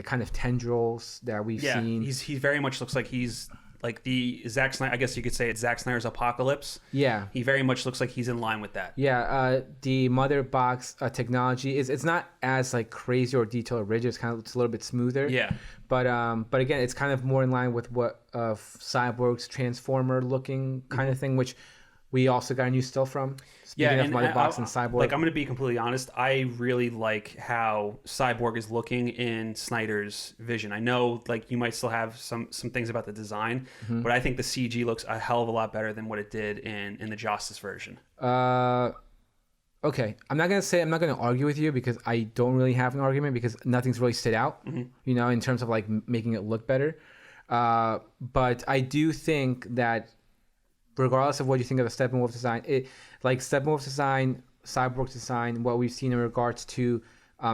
kind of tendrils that we've seen. He very much looks like he's like the Zack Snyder. I guess you could say it's Zack Snyder's Apocalypse. Yeah. He very much looks like he's in line with that. Yeah. The mother box technology it's not as like crazy or detail or rigid. It's a little bit smoother. Yeah. But again, it's kind of more in line with what Cyborg's Transformer looking kind of thing, which we also got a new still from. Speaking of Mother Box and Cyborg. Like, I'm going to be completely honest. I really like how Cyborg is looking in Snyder's vision. I know, like, you might still have some things about the design, but I think the CG looks a hell of a lot better than what it did in the Justice version. Okay. I'm not going to argue with you because I don't really have an argument because nothing's really stood out, you know, in terms of, like, making it look better. But I do think that regardless of what you think of the Steppenwolf design, Steppenwolf design, Cyborg design, what we've seen in regards to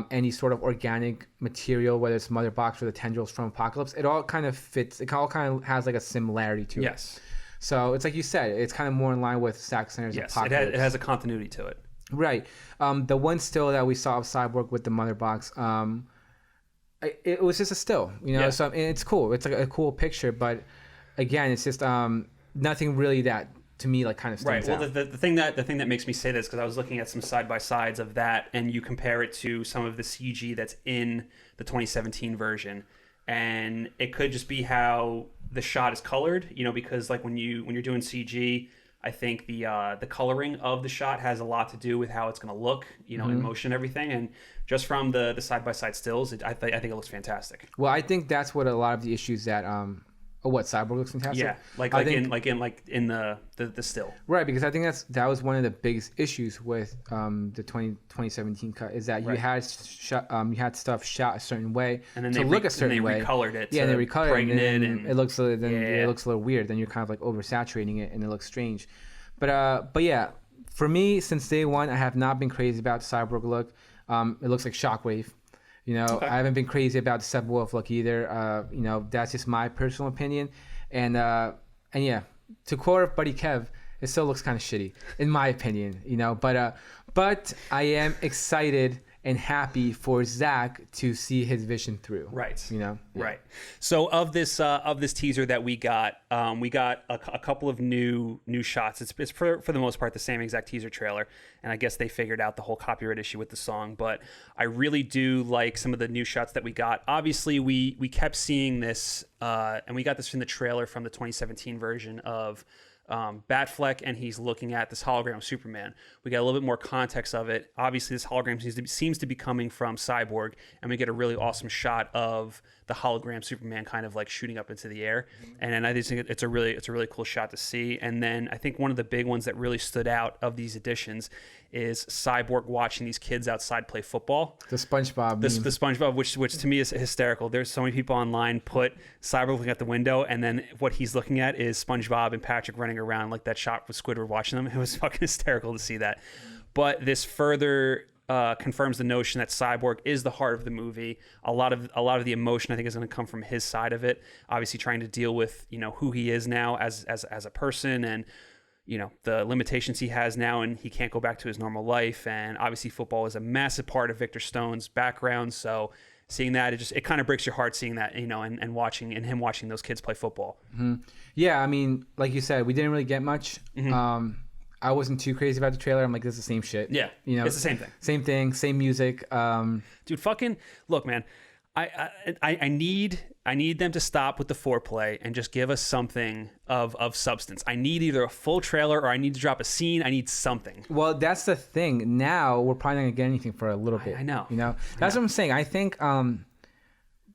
any sort of organic material, whether it's Mother Box or the tendrils from Apocalypse, it all kind of fits. It all kind of has like a similarity to it. Yes. So it's like you said, it's kind of more in line with Zack Snyder's Apocalypse. It has a continuity to it. Right. The one still that we saw of Cyborg with the Mother Box, it was just a still, you know. Yeah. So it's cool. It's like a cool picture, but again, it's just nothing really that to me like kind of stands out. Well, the thing that makes me say this, because I was looking at some side by sides of that, and you compare it to some of the CG that's in the 2017 version, and it could just be how the shot is colored, you know, because like when you're doing CG, I think the coloring of the shot has a lot to do with how it's going to look, you know, in motion and everything. And just from the side by side stills, I think it looks fantastic. Well, I think that's what a lot of the issues that what Cyborg looks fantastic. Yeah, in the still. Right, because I think that was one of the biggest issues with the 2017 cut is that you had stuff shot a certain way and then to look a certain way. They recolored it. Yeah, and they recolored it, and it looks it looks a little weird. Then you're kind of like oversaturating it, and it looks strange. But yeah, for me, since day one, I have not been crazy about the Cyborg look. It looks like Shockwave. You know, okay. I haven't been crazy about the Steppenwolf look either. You know, that's just my personal opinion. And yeah, to quote Buddy Kev, it still looks kind of shitty, in my opinion. You know, but I am excited and happy for Zack to see his vision through. Right. You know. Yeah. Right. So of this teaser that we got a couple of new shots. It's for the most part the same exact teaser trailer, and I guess they figured out the whole copyright issue with the song. But I really do like some of the new shots that we got. Obviously, we kept seeing this, and we got this from the trailer from the 2017 version of Batfleck, and he's looking at this hologram of Superman. We get a little bit more context of it. Obviously, this hologram seems to be coming from Cyborg, and we get a really awesome shot of the hologram Superman kind of like shooting up into the air. And then I just think it's a really cool shot to see. And then I think one of the big ones that really stood out of these editions is Cyborg watching these kids outside play football. The SpongeBob. The SpongeBob, which to me is hysterical. There's so many people online put Cyborg looking at the window, and then what he's looking at is SpongeBob and Patrick running around like that shot with Squidward watching them. It was fucking hysterical to see that. But this further confirms the notion that Cyborg is the heart of the movie. A lot of the emotion I think is going to come from his side of it. Obviously, trying to deal with, you know, who he is now as a person, and you know, the limitations he has now, and he can't go back to his normal life. And obviously football is a massive part of Victor Stone's background. So seeing that, it kind of breaks your heart seeing that, and him watching those kids play football. Mm-hmm. Yeah, I mean, like you said, we didn't really get much. Mm-hmm. I wasn't too crazy about the trailer. I'm like, this is the same shit. Yeah, it's the same thing. Same thing, same music. Dude, fucking look, man. I need them to stop with the foreplay and just give us something of substance. I need either a full trailer or I need to drop a scene. I need something. Well, that's the thing. Now we're probably not gonna get anything for a little bit. I know. That's what I'm saying. I think and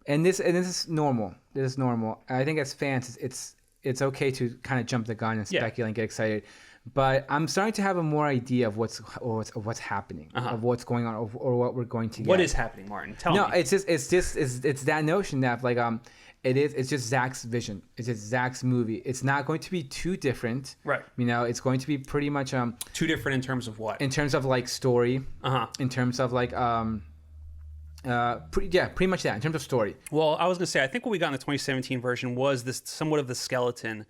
this is normal. This is normal. I think as fans, it's okay to kind of jump the gun and speculate and get excited. But I'm starting to have a more idea of what's happening, of what's going on, or what we're going to get. What is happening, Martin? Tell me. No, it's that notion that like it's just Zack's vision. It's just Zack's movie. It's not going to be too different. Right. It's going to be pretty much too different in terms of what? In terms of like story. In terms of like pretty much that in terms of story. Well, I was gonna say I think what we got in the 2017 version was this somewhat of the skeleton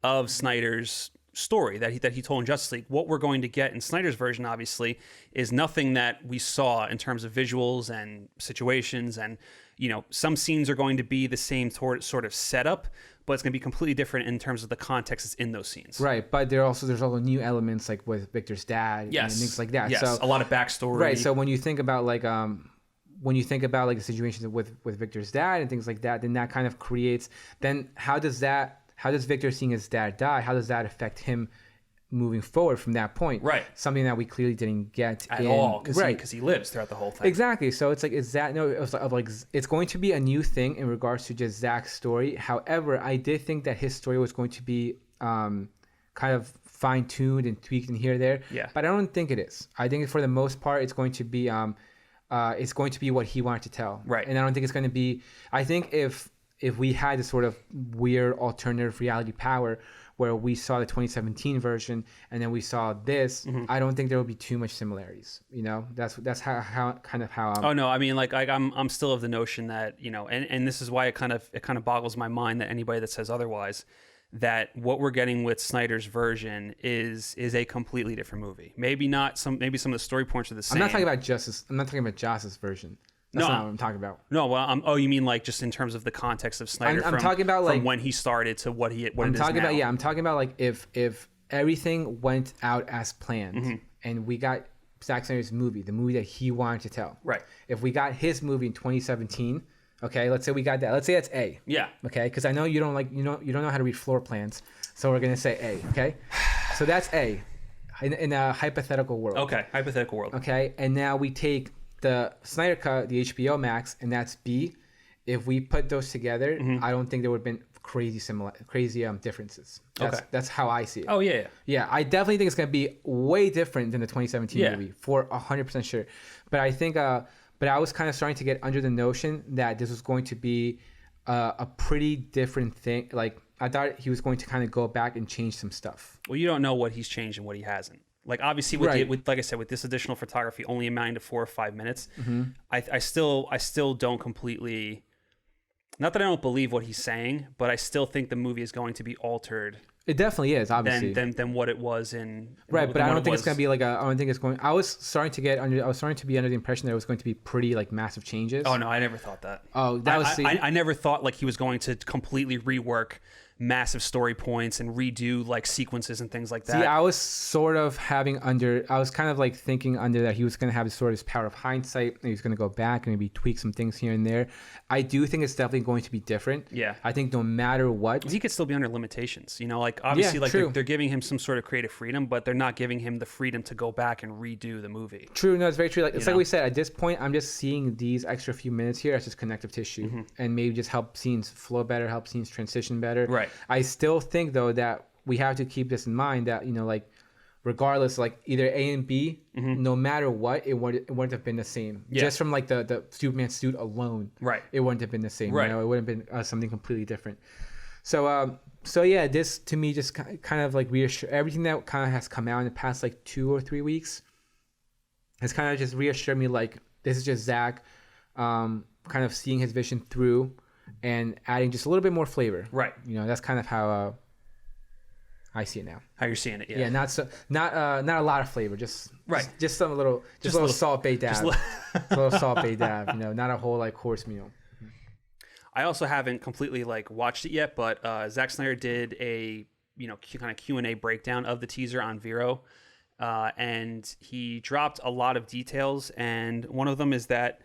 of Snyder's story that he told in Justice League. What we're going to get in Snyder's version, obviously, is nothing that we saw in terms of visuals and situations, and some scenes are going to be the same sort of setup, but it's going to be completely different in terms of the context that's in those scenes. Right, but there's also new elements like with Victor's dad and things like that. Yes, so a lot of backstory. Right, so when you think about like the situations with Victor's dad and things like that, then that kind of creates. Then how does Victor seeing his dad die? How does that affect him moving forward from that point? Right. Something that we clearly didn't get at all, because he lives throughout the whole thing. Exactly. So it's going to be a new thing in regards to just Zack's story. However, I did think that his story was going to be kind of fine-tuned and tweaked in here or there. Yeah. But I don't think it is. I think for the most part, it's going to be what he wanted to tell. Right. And I don't think it's going to be. I think if we had this sort of weird alternative reality power where we saw the 2017 version and then we saw this, I don't think there will be too much similarities. That's how oh no, I mean, like I'm still of the notion that and this is why it kind of boggles my mind that anybody that says otherwise, that what we're getting with Snyder's version is a completely different movie. Maybe some of the story points are the same. I'm not talking about Joss's version. That's not what I'm talking about. No, well, you mean like just in terms of the context of Snyder? I'm talking about like from when he started to what it is now. I'm talking about like if everything went out as planned and we got Zack Snyder's movie, the movie that he wanted to tell. Right. If we got his movie in 2017, okay, let's say we got that. Let's say that's A. Yeah. Okay, because I know you don't know how to read floor plans, so we're gonna say A. Okay. So that's A, in a hypothetical world. Okay, hypothetical world. Okay, and now we take the Snyder Cut, the HBO Max, and that's B. If we put those together, I don't think there would have been crazy differences. That's how I see it. Oh yeah. Yeah, I definitely think it's gonna be way different than the 2017 movie for 100% sure. But I think, but I was kind of starting to get under the notion that this was going to be a pretty different thing. Like I thought he was going to kind of go back and change some stuff. Well, you don't know what he's changed and what he hasn't. Like obviously with like I said, with this additional photography only amounting to 4 or 5 minutes, I still don't completely, not that I don't believe what he's saying, but I still think the movie is going to be altered. It definitely is, obviously. Than what it was in. Right, but I don't think it's going to be like I don't think it's going. I was starting to be under the impression that it was going to be pretty like massive changes. Oh no, I never thought that. Oh, that was. I never thought like he was going to completely rework massive story points and redo like sequences and things like that. See, I was kind of like thinking under that he was going to have this power of hindsight and he was going to go back and maybe tweak some things here and there. I do think it's definitely going to be different. Yeah. I think no matter what. He could still be under limitations, like obviously they're giving him some sort of creative freedom, but they're not giving him the freedom to go back and redo the movie. True. No, it's very true. Like it's like we said, at this point, I'm just seeing these extra few minutes here as just connective tissue and maybe just help scenes flow better, help scenes transition better. Right. I still think though that we have to keep this in mind that like regardless, like either A and B, no matter what, it wouldn't have been the same. Yeah. Just from like the Superman suit alone, right? It wouldn't have been the same. Right. It would have been something completely different. So yeah, this to me just kind of like reassure everything that kind of has come out in the past like 2 or 3 weeks has kind of just reassured me like this is just Zack, kind of seeing his vision through and adding just a little bit more flavor. Right. That's kind of how I see it now. How you're seeing it, yeah. Yeah, not a lot of flavor, just some a little Salt Bay dab, a little Salt Bay dab. You know, not a whole like course meal. I also haven't completely like watched it yet, but Zack Snyder did a kind of Q&A breakdown of the teaser on Vero, and he dropped a lot of details, and one of them is that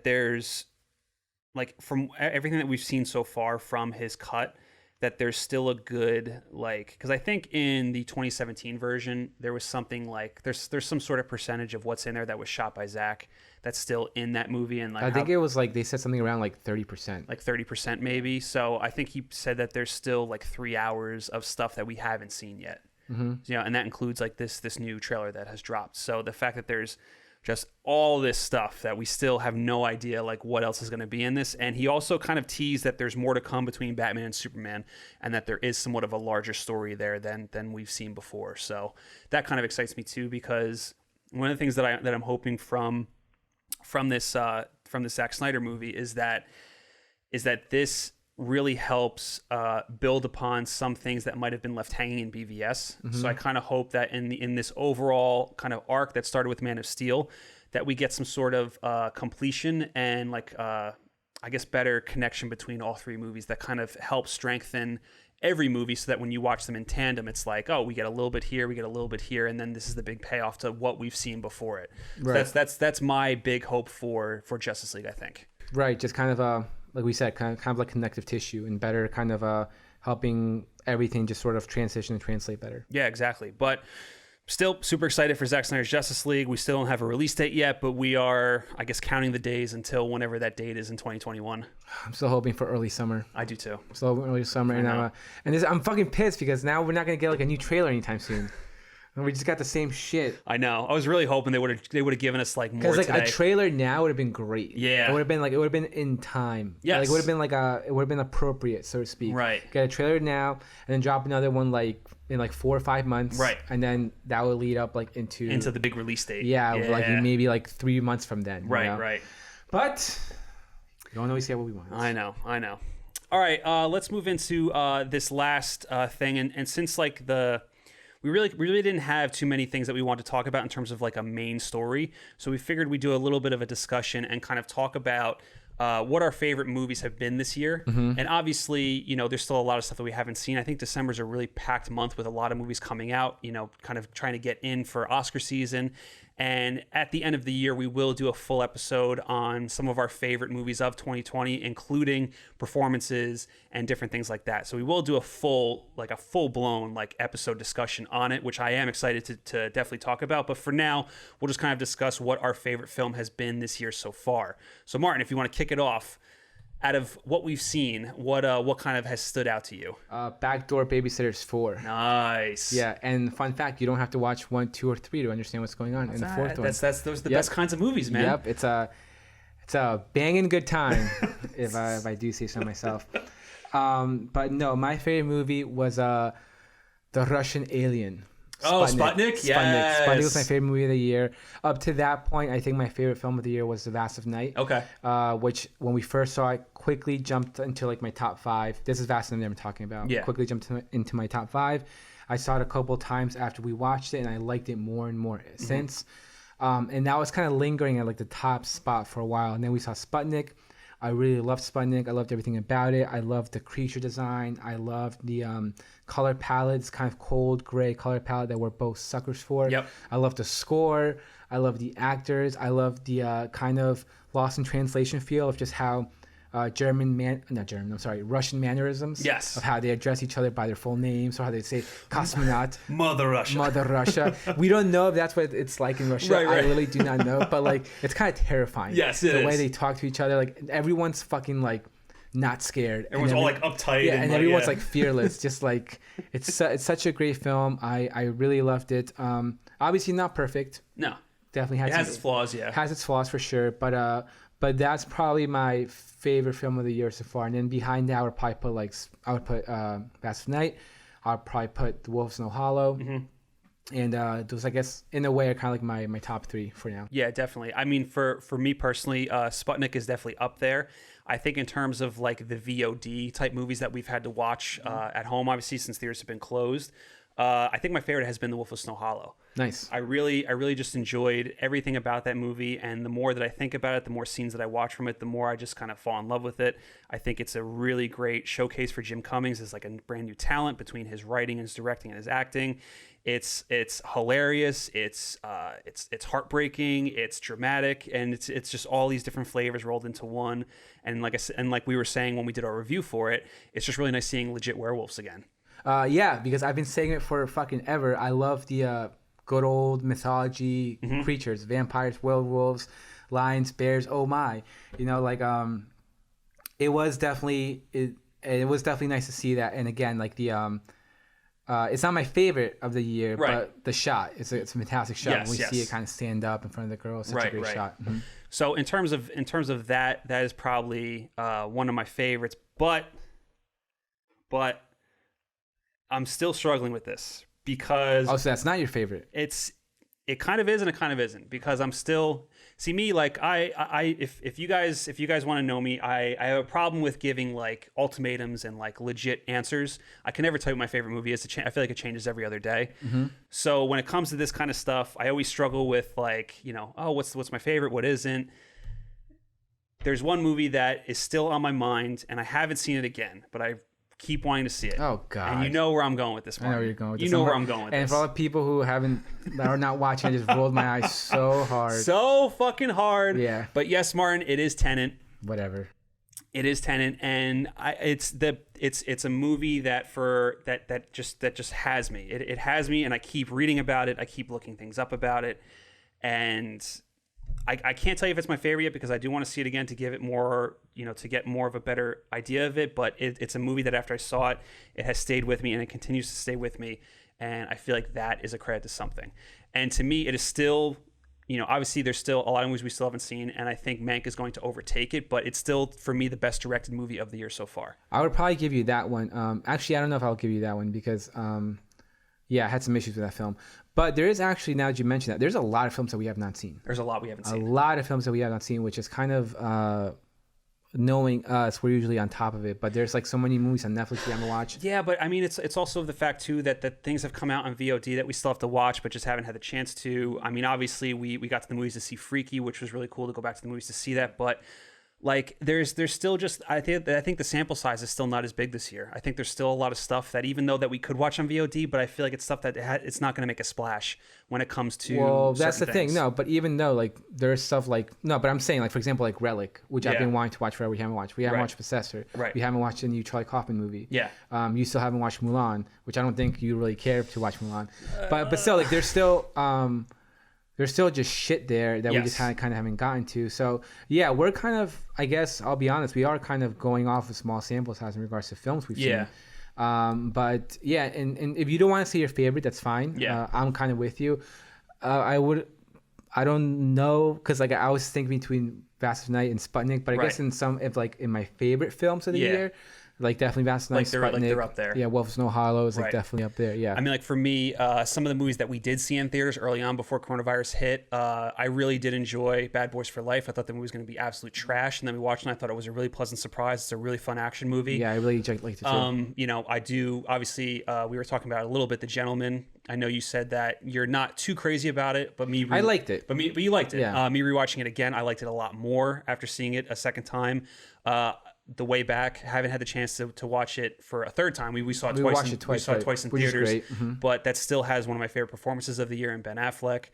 there's like from everything that we've seen so far from his cut, that there's still a good because I think in the 2017 version there was something like there's some sort of percentage of what's in there that was shot by Zack that's still in that movie, and I think it was like they said something around like 30%, like 30% maybe. So I think he said that there's still like 3 hours of stuff that we haven't seen yet. And that includes like this new trailer that has dropped. So the fact that there's just all this stuff that we still have no idea like what else is going to be in this. And he also kind of teased that there's more to come between Batman and Superman, and that there is somewhat of a larger story there than we've seen before. So that kind of excites me too, because one of the things that I'm hoping from this Zack Snyder movie is that this really helps build upon some things that might have been left hanging in BVS. So I kind of hope that in this overall kind of arc that started with Man of Steel, that we get some sort of completion and I guess better connection between all three movies that kind of help strengthen every movie, so that when you watch them in tandem, it's like, oh, we get a little bit here, we get a little bit here, and then this is the big payoff to what we've seen before it. Right. So that's my big hope for Justice League, I think. Right, just kind of like we said, kind of like connective tissue, and better kind of helping everything just sort of transition and translate better. Yeah, exactly. But still super excited for Zack Snyder's Justice League. We still don't have a release date yet, but we are, I guess, counting the days until whenever that date is in 2021. I'm still hoping for early summer. I do too. Still hoping early summer, I'm fucking pissed because now we're not gonna get like a new trailer anytime soon. And we just got the same shit. I know. I was really hoping they would have given us like more. Because like today. a trailer now would have been great. Yeah. It would have been in time. Yes. Like it would have been appropriate, so to speak. Right. Get a trailer now and then drop another one like in like 4 or 5 months. Right. And then that will lead up like into the big release date. Yeah. Like maybe like 3 months from then. Right. You know? Right. But you don't always get what we want. I know. All right. Let's move into this last thing, and since like we really didn't have too many things that we wanted to talk about in terms of like a main story. So we figured we'd do a little bit of a discussion and kind of talk about what our favorite movies have been this year. And obviously, there's still a lot of stuff that we haven't seen. I think December's a really packed month with a lot of movies coming out, kind of trying to get in for Oscar season. And at the end of the year, we will do a full episode on some of our favorite movies of 2020, including performances and different things like that. So we will do a full-blown episode discussion on it, which I am excited to definitely talk about. But for now, we'll just kind of discuss what our favorite film has been this year so far. So Martin, if you want to kick it off, out of what we've seen, what kind of has stood out to you? Backdoor Babysitters 4. Nice. Yeah, and fun fact, you don't have to watch 1, 2, or 3 to understand what's going on in the fourth one. Those are the best kinds of movies, man. Yep, it's a banging good time, if I do say so myself. But no, my favorite movie was the Russian Alien. Sputnik? Yes. Sputnik was my favorite movie of the year. Up to that point, I think my favorite film of the year was The Vast of Night. Okay. Which, when we first saw it, quickly jumped into like my top 5. This is Vast of Night I'm talking about. Yeah. Quickly jumped into my top 5. I saw it a couple times after we watched it, and I liked it more and more since. And that was kind of lingering at like the top spot for a while. And then we saw Sputnik. I really loved Sputnik. I loved everything about it. I loved the creature design. I loved the color palette. It's kind of cold gray color palette that we're both suckers for. Yep. I love the score. I love the actors. I love the kind of lost in translation feel of just how Russian mannerisms. Yes. Of how they address each other by their full names, or how they say cosmonaut. Mother Russia. We don't know if that's what it's like in Russia. Right. I really do not know. But like, it's kind of terrifying. Yes, it is. The way they talk to each other. Like, everyone's fucking like not scared. Everyone's all like uptight. Yeah, and everyone's like fearless. Just like, it's such a great film. I really loved it. Obviously not perfect. No. Definitely has its flaws, yeah. Has its flaws for sure. But that's probably my favorite film of the year so far. And then behind that, I would probably put Vast of Night. I'll probably put The Wolves in the Hollow. And those, I guess, in a way, are kind of like my top 3 for now. Yeah, definitely. I mean, for me personally, Sputnik is definitely up there. I think in terms of like the VOD type movies that we've had to watch at home, obviously since theaters have been closed, I think my favorite has been The Wolf of Snow Hollow. Nice. I really just enjoyed everything about that movie, and the more that I think about it, the more scenes that I watch from it, the more I just kind of fall in love with it. I think it's a really great showcase for Jim Cummings as like a brand new talent between his writing, his directing, and his acting. It's hilarious. It's heartbreaking. It's dramatic, and it's just all these different flavors rolled into one. And like I said, and like we were saying when we did our review for it, it's just really nice seeing legit werewolves again. Yeah, because I've been saying it for fucking ever. I love the good old mythology creatures, vampires, werewolves, lions, bears. Oh my, like it was definitely nice to see that. And again, like the it's not my favorite of the year, but the shot it's a fantastic shot. When we see it kind of stand up in front of the girl, it's such a great shot. Mm-hmm. So in terms of that is probably one of my favorites, but I'm still struggling with this because so that's not your favorite. It kind of is and it kind of isn't, because I'm still me, like if you guys want to know me, I have a problem with giving like ultimatums and like legit answers. I can never tell you what my favorite movie is. I feel like it changes every other day. Mm-hmm. So when it comes to this kind of stuff, I always struggle with like, what's my favorite, what isn't. There's one movie that is still on my mind and I haven't seen it again, but I keep wanting to see it. Oh God! And you know where I'm going with this, Martin. I know where you're going with this. You know where I'm going with this. And for all the people who are not watching, I just rolled my eyes so hard. So fucking hard. Yeah. But yes, Martin, it is Tenet. Whatever. It is Tenet, and it's a movie that just has me. It has me, and I keep reading about it. I keep looking things up about it, and I can't tell you if it's my favorite yet, because I do want to see it again to give it more, to get more of a better idea of it. But it's a movie that after I saw it, it has stayed with me and it continues to stay with me. And I feel like that is a credit to something. And to me, it is still, obviously there's still a lot of movies we still haven't seen. And I think Mank is going to overtake it, but it's still, for me, the best directed movie of the year so far. I would probably give you that one. Actually, I don't know if I'll give you that one because, I had some issues with that film. But there is actually, now that you mention that, there's a lot of films that we have not seen. There's a lot we haven't seen. A lot of films that we have not seen, which is kind of knowing us, we're usually on top of it. But there's like so many movies on Netflix we haven't watched. Yeah, but I mean, it's also the fact too that things have come out on VOD that we still have to watch, but just haven't had the chance to. I mean, obviously we got to the movies to see Freaky, which was really cool to go back to the movies to see that, but. Like there's still just I think the sample size is still not as big this year. I think there's still a lot of stuff that even though that we could watch on VOD, but I feel like it's stuff that it's not going to make a splash when it comes to. Well, that's the things. thing. No, but even though like there's stuff like but I'm saying like for example like Relic, which I've been wanting to watch forever. We haven't watched. We haven't watched Possessor. Right. We haven't watched the new Charlie Kaufman movie. Yeah. You still haven't watched Mulan, which I don't think you really care to watch Mulan. But still like there's still just shit there that we just kind of haven't gotten to. So, yeah, we're kind of, I guess, I'll be honest, we are kind of going off a small sample size in regards to films we've seen. But, yeah, and if you don't want to see your favorite, that's fine. Yeah. I'm kind of with you. I don't know, because, like, I was thinking between Vast of Night and Sputnik, but I guess in my favorite films of the year, like definitely Vast Night, like they're up there. Yeah, Wolf of Snow Hollow is like definitely up there. Yeah. I mean, like for me, some of the movies that we did see in theaters early on before coronavirus hit, I really did enjoy Bad Boys for Life. I thought the movie was going to be absolute trash, and then we watched it and I thought it was a really pleasant surprise. It's a really fun action movie. Yeah, I really liked it too. I do obviously. We were talking about it a little bit. The Gentleman. I know you said that you're not too crazy about it, but I liked it. But you liked it. Yeah. Me rewatching it again, I liked it a lot more after seeing it a second time. The Way Back, haven't had the chance to watch it for a third time. We saw it twice in theaters, but that still has one of my favorite performances of the year in Ben Affleck.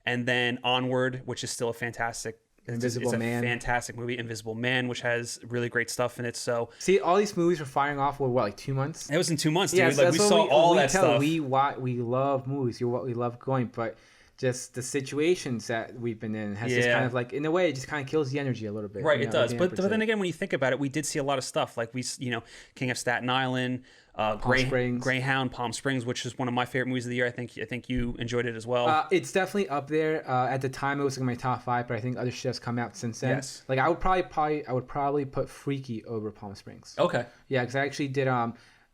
And then Onward, which is still a fantastic fantastic movie. Invisible Man, which has really great stuff in it. So see, all these movies were firing off with like 2 months. It was in 2 months, dude. Yeah, like we saw all that stuff. We love movies. We love going, but just the situations that we've been in has just kind of like, in a way, it just kind of kills the energy a little bit. Right, it does. But then again, when you think about it, we did see a lot of stuff. Like King of Staten Island, Greyhound, Palm Springs, which is one of my favorite movies of the year. I think you enjoyed it as well. It's definitely up there. At the time, it was in my top 5, but I think other shit has come out since then. Yes. Like I would probably put Freaky over Palm Springs. Okay. Yeah, because I actually did.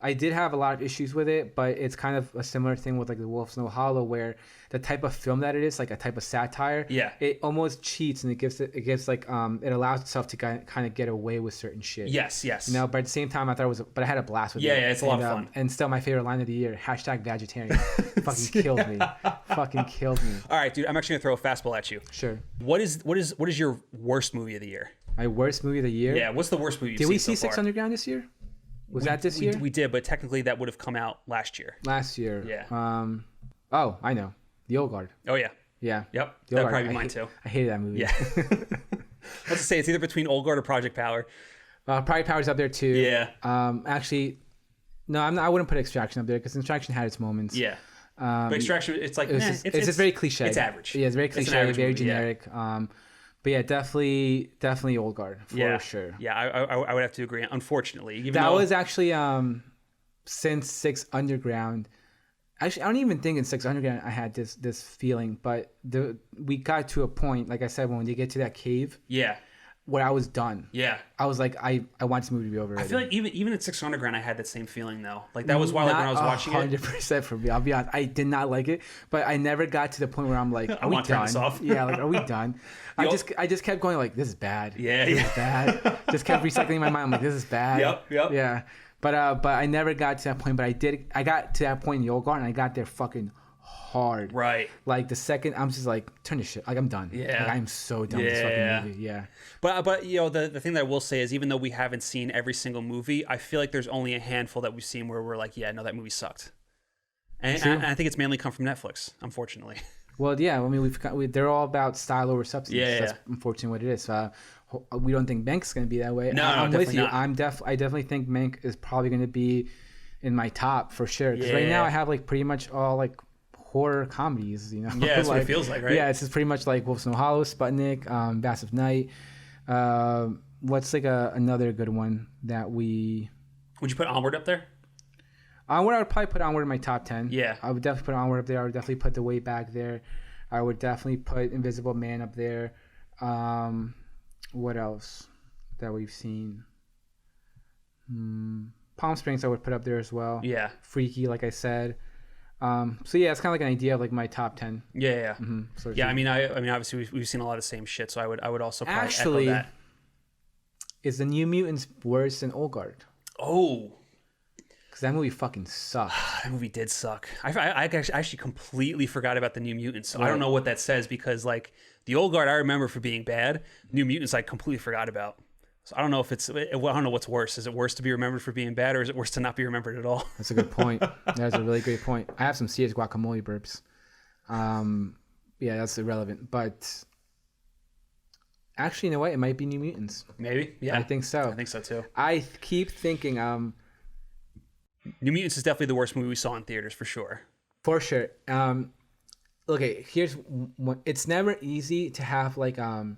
I did have a lot of issues with it, but it's kind of a similar thing with like the Wolf of Snow Hollow, where the type of film that it is, like a type of satire, it almost cheats and it gives like it allows itself to kind of get away with certain shit. Yes. You know, but at the same time, I thought it was, but I had a blast with it. Yeah, it's a lot of fun. And still, my favorite line of the year: #vegetarian. Fucking killed me. Fucking killed me. All right, dude. I'm actually gonna throw a fastball at you. Sure. What is your worst movie of the year? My worst movie of the year? Yeah. What's the worst movie you've seen? Did we see so Six far? Underground this year? Was that this year? We did, but technically that would have come out last year. Last year. Yeah. Oh, I know. The Old Guard. Oh yeah. Yeah. Yep. The That'd Old probably Guard. be mine too. I hated that movie. Yeah. Let's just say it's either between Old Guard or Project Power. Project Power's up there too. Yeah. Actually, no, I wouldn't put Extraction up there because Extraction had its moments. Yeah. But Extraction, it's like it's just very cliche. It's average. Yeah, it's very cliche, very movie, generic. Yeah. But yeah, definitely Old Guard for sure. Yeah, I would have to agree. Unfortunately, that was actually since Six Underground. Actually, I don't even think in Six Underground I had this feeling, but we got to a point, like I said, when they get to that cave. Yeah. Where I was done. Yeah. I was like, I want this movie to be over already. I feel like even at Six Underground, I had that same feeling though. Like that was why, like when I was watching it. 100% for me. I'll be honest. I did not like it, but I never got to the point where I'm like, are we done? Turn this off. Yeah, like, are we done? I just kept going like, this is bad. Yeah. This is bad. Just kept recycling in my mind. I'm like, this is bad. Yep. Yeah. But I never got to that point. But I got to that point in the Old Guard, and I got there fucking hard. Right. Like the second, I'm just like, turn this shit. Like I'm done. Yeah. Like, I'm so done with this fucking movie. Yeah. But you know the thing that I will say is even though we haven't seen every single movie, I feel like there's only a handful that we've seen where we're like, yeah, no, that movie sucked. And I think it's mainly come from Netflix, unfortunately. Well, yeah. I mean, they're all about style over substance. Yeah. That's unfortunately what it is. We don't think Mank's going to be that way. No, I'm with you. not. I definitely think Mank is probably going to be in my top for sure. Because right now I have like pretty much all like horror comedies, you know. Yeah, that's what it feels like, right? Yeah, it's just pretty much like Wolf of Snow Hollow, Sputnik, Bass of Night. What's like another good one that we? Would you put Onward up there? Onward, I would probably put Onward in my top 10. Yeah, I would definitely put Onward up there. I would definitely put The Way Back there. I would definitely put Invisible Man up there. What else that we've seen? Palm Springs I would put up there as well. Yeah. Freaky, like I said. So yeah, it's kind of like an idea of like my top 10. Yeah. Mm-hmm. So yeah, I mean, obviously we've seen a lot of the same shit, so I would also probably actually echo that. Is the New Mutants worse than Old Guard? Oh. Because that movie fucking sucked. That movie did suck. I actually completely forgot about the New Mutants. So right. I don't know what that says because like the Old Guard I remember for being bad. New Mutants I completely forgot about. So I don't know if I don't know what's worse. Is it worse to be remembered for being bad or is it worse to not be remembered at all? That's a good point. That's a really great point. I have some serious guacamole burps. Yeah, that's irrelevant. But actually, you know what? It might be New Mutants. Maybe. Yeah. I think so. I think so too. I keep thinking New Mutants is definitely the worst movie we saw in theaters for sure. For sure. Okay, here's one. It's never easy to have like a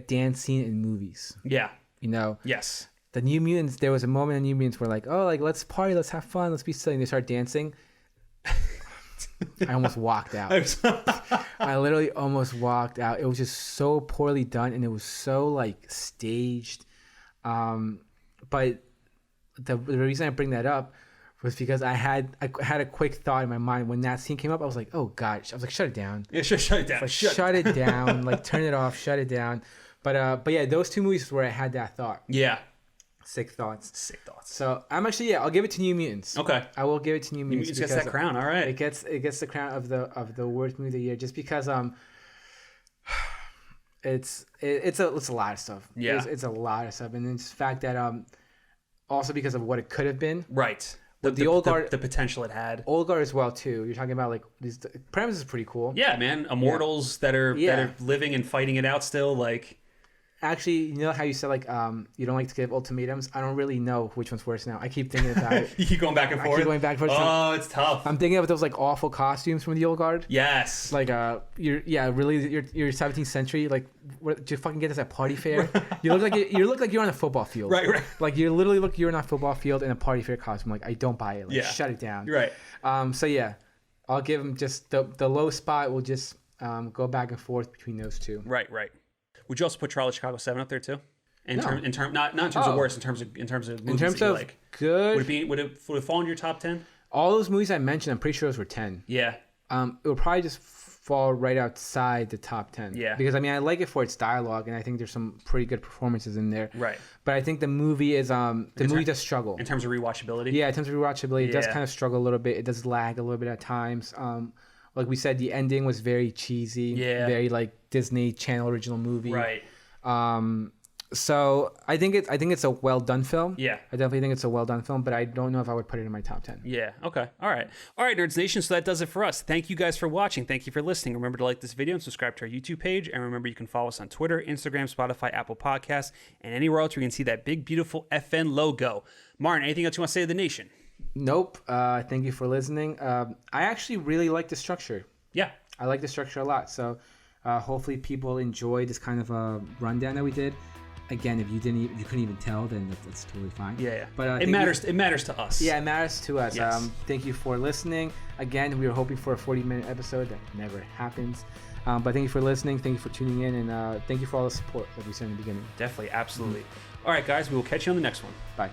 dance scene in movies. Yeah. You know? Yes. The New Mutants, there was a moment in New Mutants where like, oh, like let's party, let's have fun, let's be silly. And they start dancing. I almost walked out. I literally almost walked out. It was just so poorly done and it was so like staged. But the reason I bring that up was because I had a quick thought in my mind when that scene came up. I was like, oh god, I was like, shut it down. Yeah, shut it down. Like, shut it down. Like turn it off. Shut it down. But yeah, those two movies where I had that thought. Yeah. Sick thoughts. So I'm actually I'll give it to New Mutants. Okay. I will give it to New Mutants. New Mutants gets that crown. All right. It gets the crown of the worst movie of the year just because it's a lot of stuff. Yeah. It's a lot of stuff, and then the fact that also because of what it could have been. Right. The Old Guard, the potential it had. Old Guard as well too. You're talking about like these the premise is pretty cool. Yeah, man. Immortals that are living and fighting it out still. Like, actually, you know how you said like you don't like to give ultimatums. I don't really know which one's worse now. I keep thinking about it. You keep going back and forth. I keep going back and forth. Oh, it's tough. I'm thinking of those like awful costumes from the Old Guard. Yes. Like you're 17th century. Like, did you fucking get this at party fair? You look like you're on a football field. Right. Like you literally look you're on a football field in a party fair costume. Like I don't buy it. Like shut it down. Right. So yeah, I'll give them just the low spot. Will just go back and forth between those two. Right. Would you also put Trial of Chicago 7 up there too? Not in terms of worst, in terms of movies in terms that you of like. good. Would it fall into your top 10? All those movies I mentioned, I'm pretty sure those were 10. Yeah. It would probably just fall right outside the top 10. Yeah. Because I mean, I like it for its dialogue, and I think there's some pretty good performances in there. Right. But I think the movie is movie does struggle in terms of rewatchability. Yeah, in terms of rewatchability, it does kind of struggle a little bit. It does lag a little bit at times. Like we said, the ending was very cheesy. Yeah. Very like Disney Channel original movie. Right. So I think it's a well done film. Yeah. I definitely think it's a well done film, but I don't know if I would put it in my top 10. Yeah. Okay. All right, Nerds Nation. So that does it for us. Thank you guys for watching. Thank you for listening. Remember to like this video and subscribe to our YouTube page. And remember, you can follow us on Twitter, Instagram, Spotify, Apple Podcasts, and anywhere else where you can see that big, beautiful FN logo. Martin, anything else you want to say to the nation? Nope. Thank you for listening. I actually really like the structure. Yeah. I like the structure a lot. So hopefully people enjoy this kind of a rundown that we did. Again, if you couldn't even tell, then that's totally fine. Yeah. But it matters. It matters to us. Yeah, it matters to us. Yes. Thank you for listening. Again, we were hoping for a 40-minute episode. That never happens. But thank you for listening. Thank you for tuning in, and thank you for all the support that we said in the beginning. Definitely, absolutely. All right, guys, we will catch you on the next one. Bye.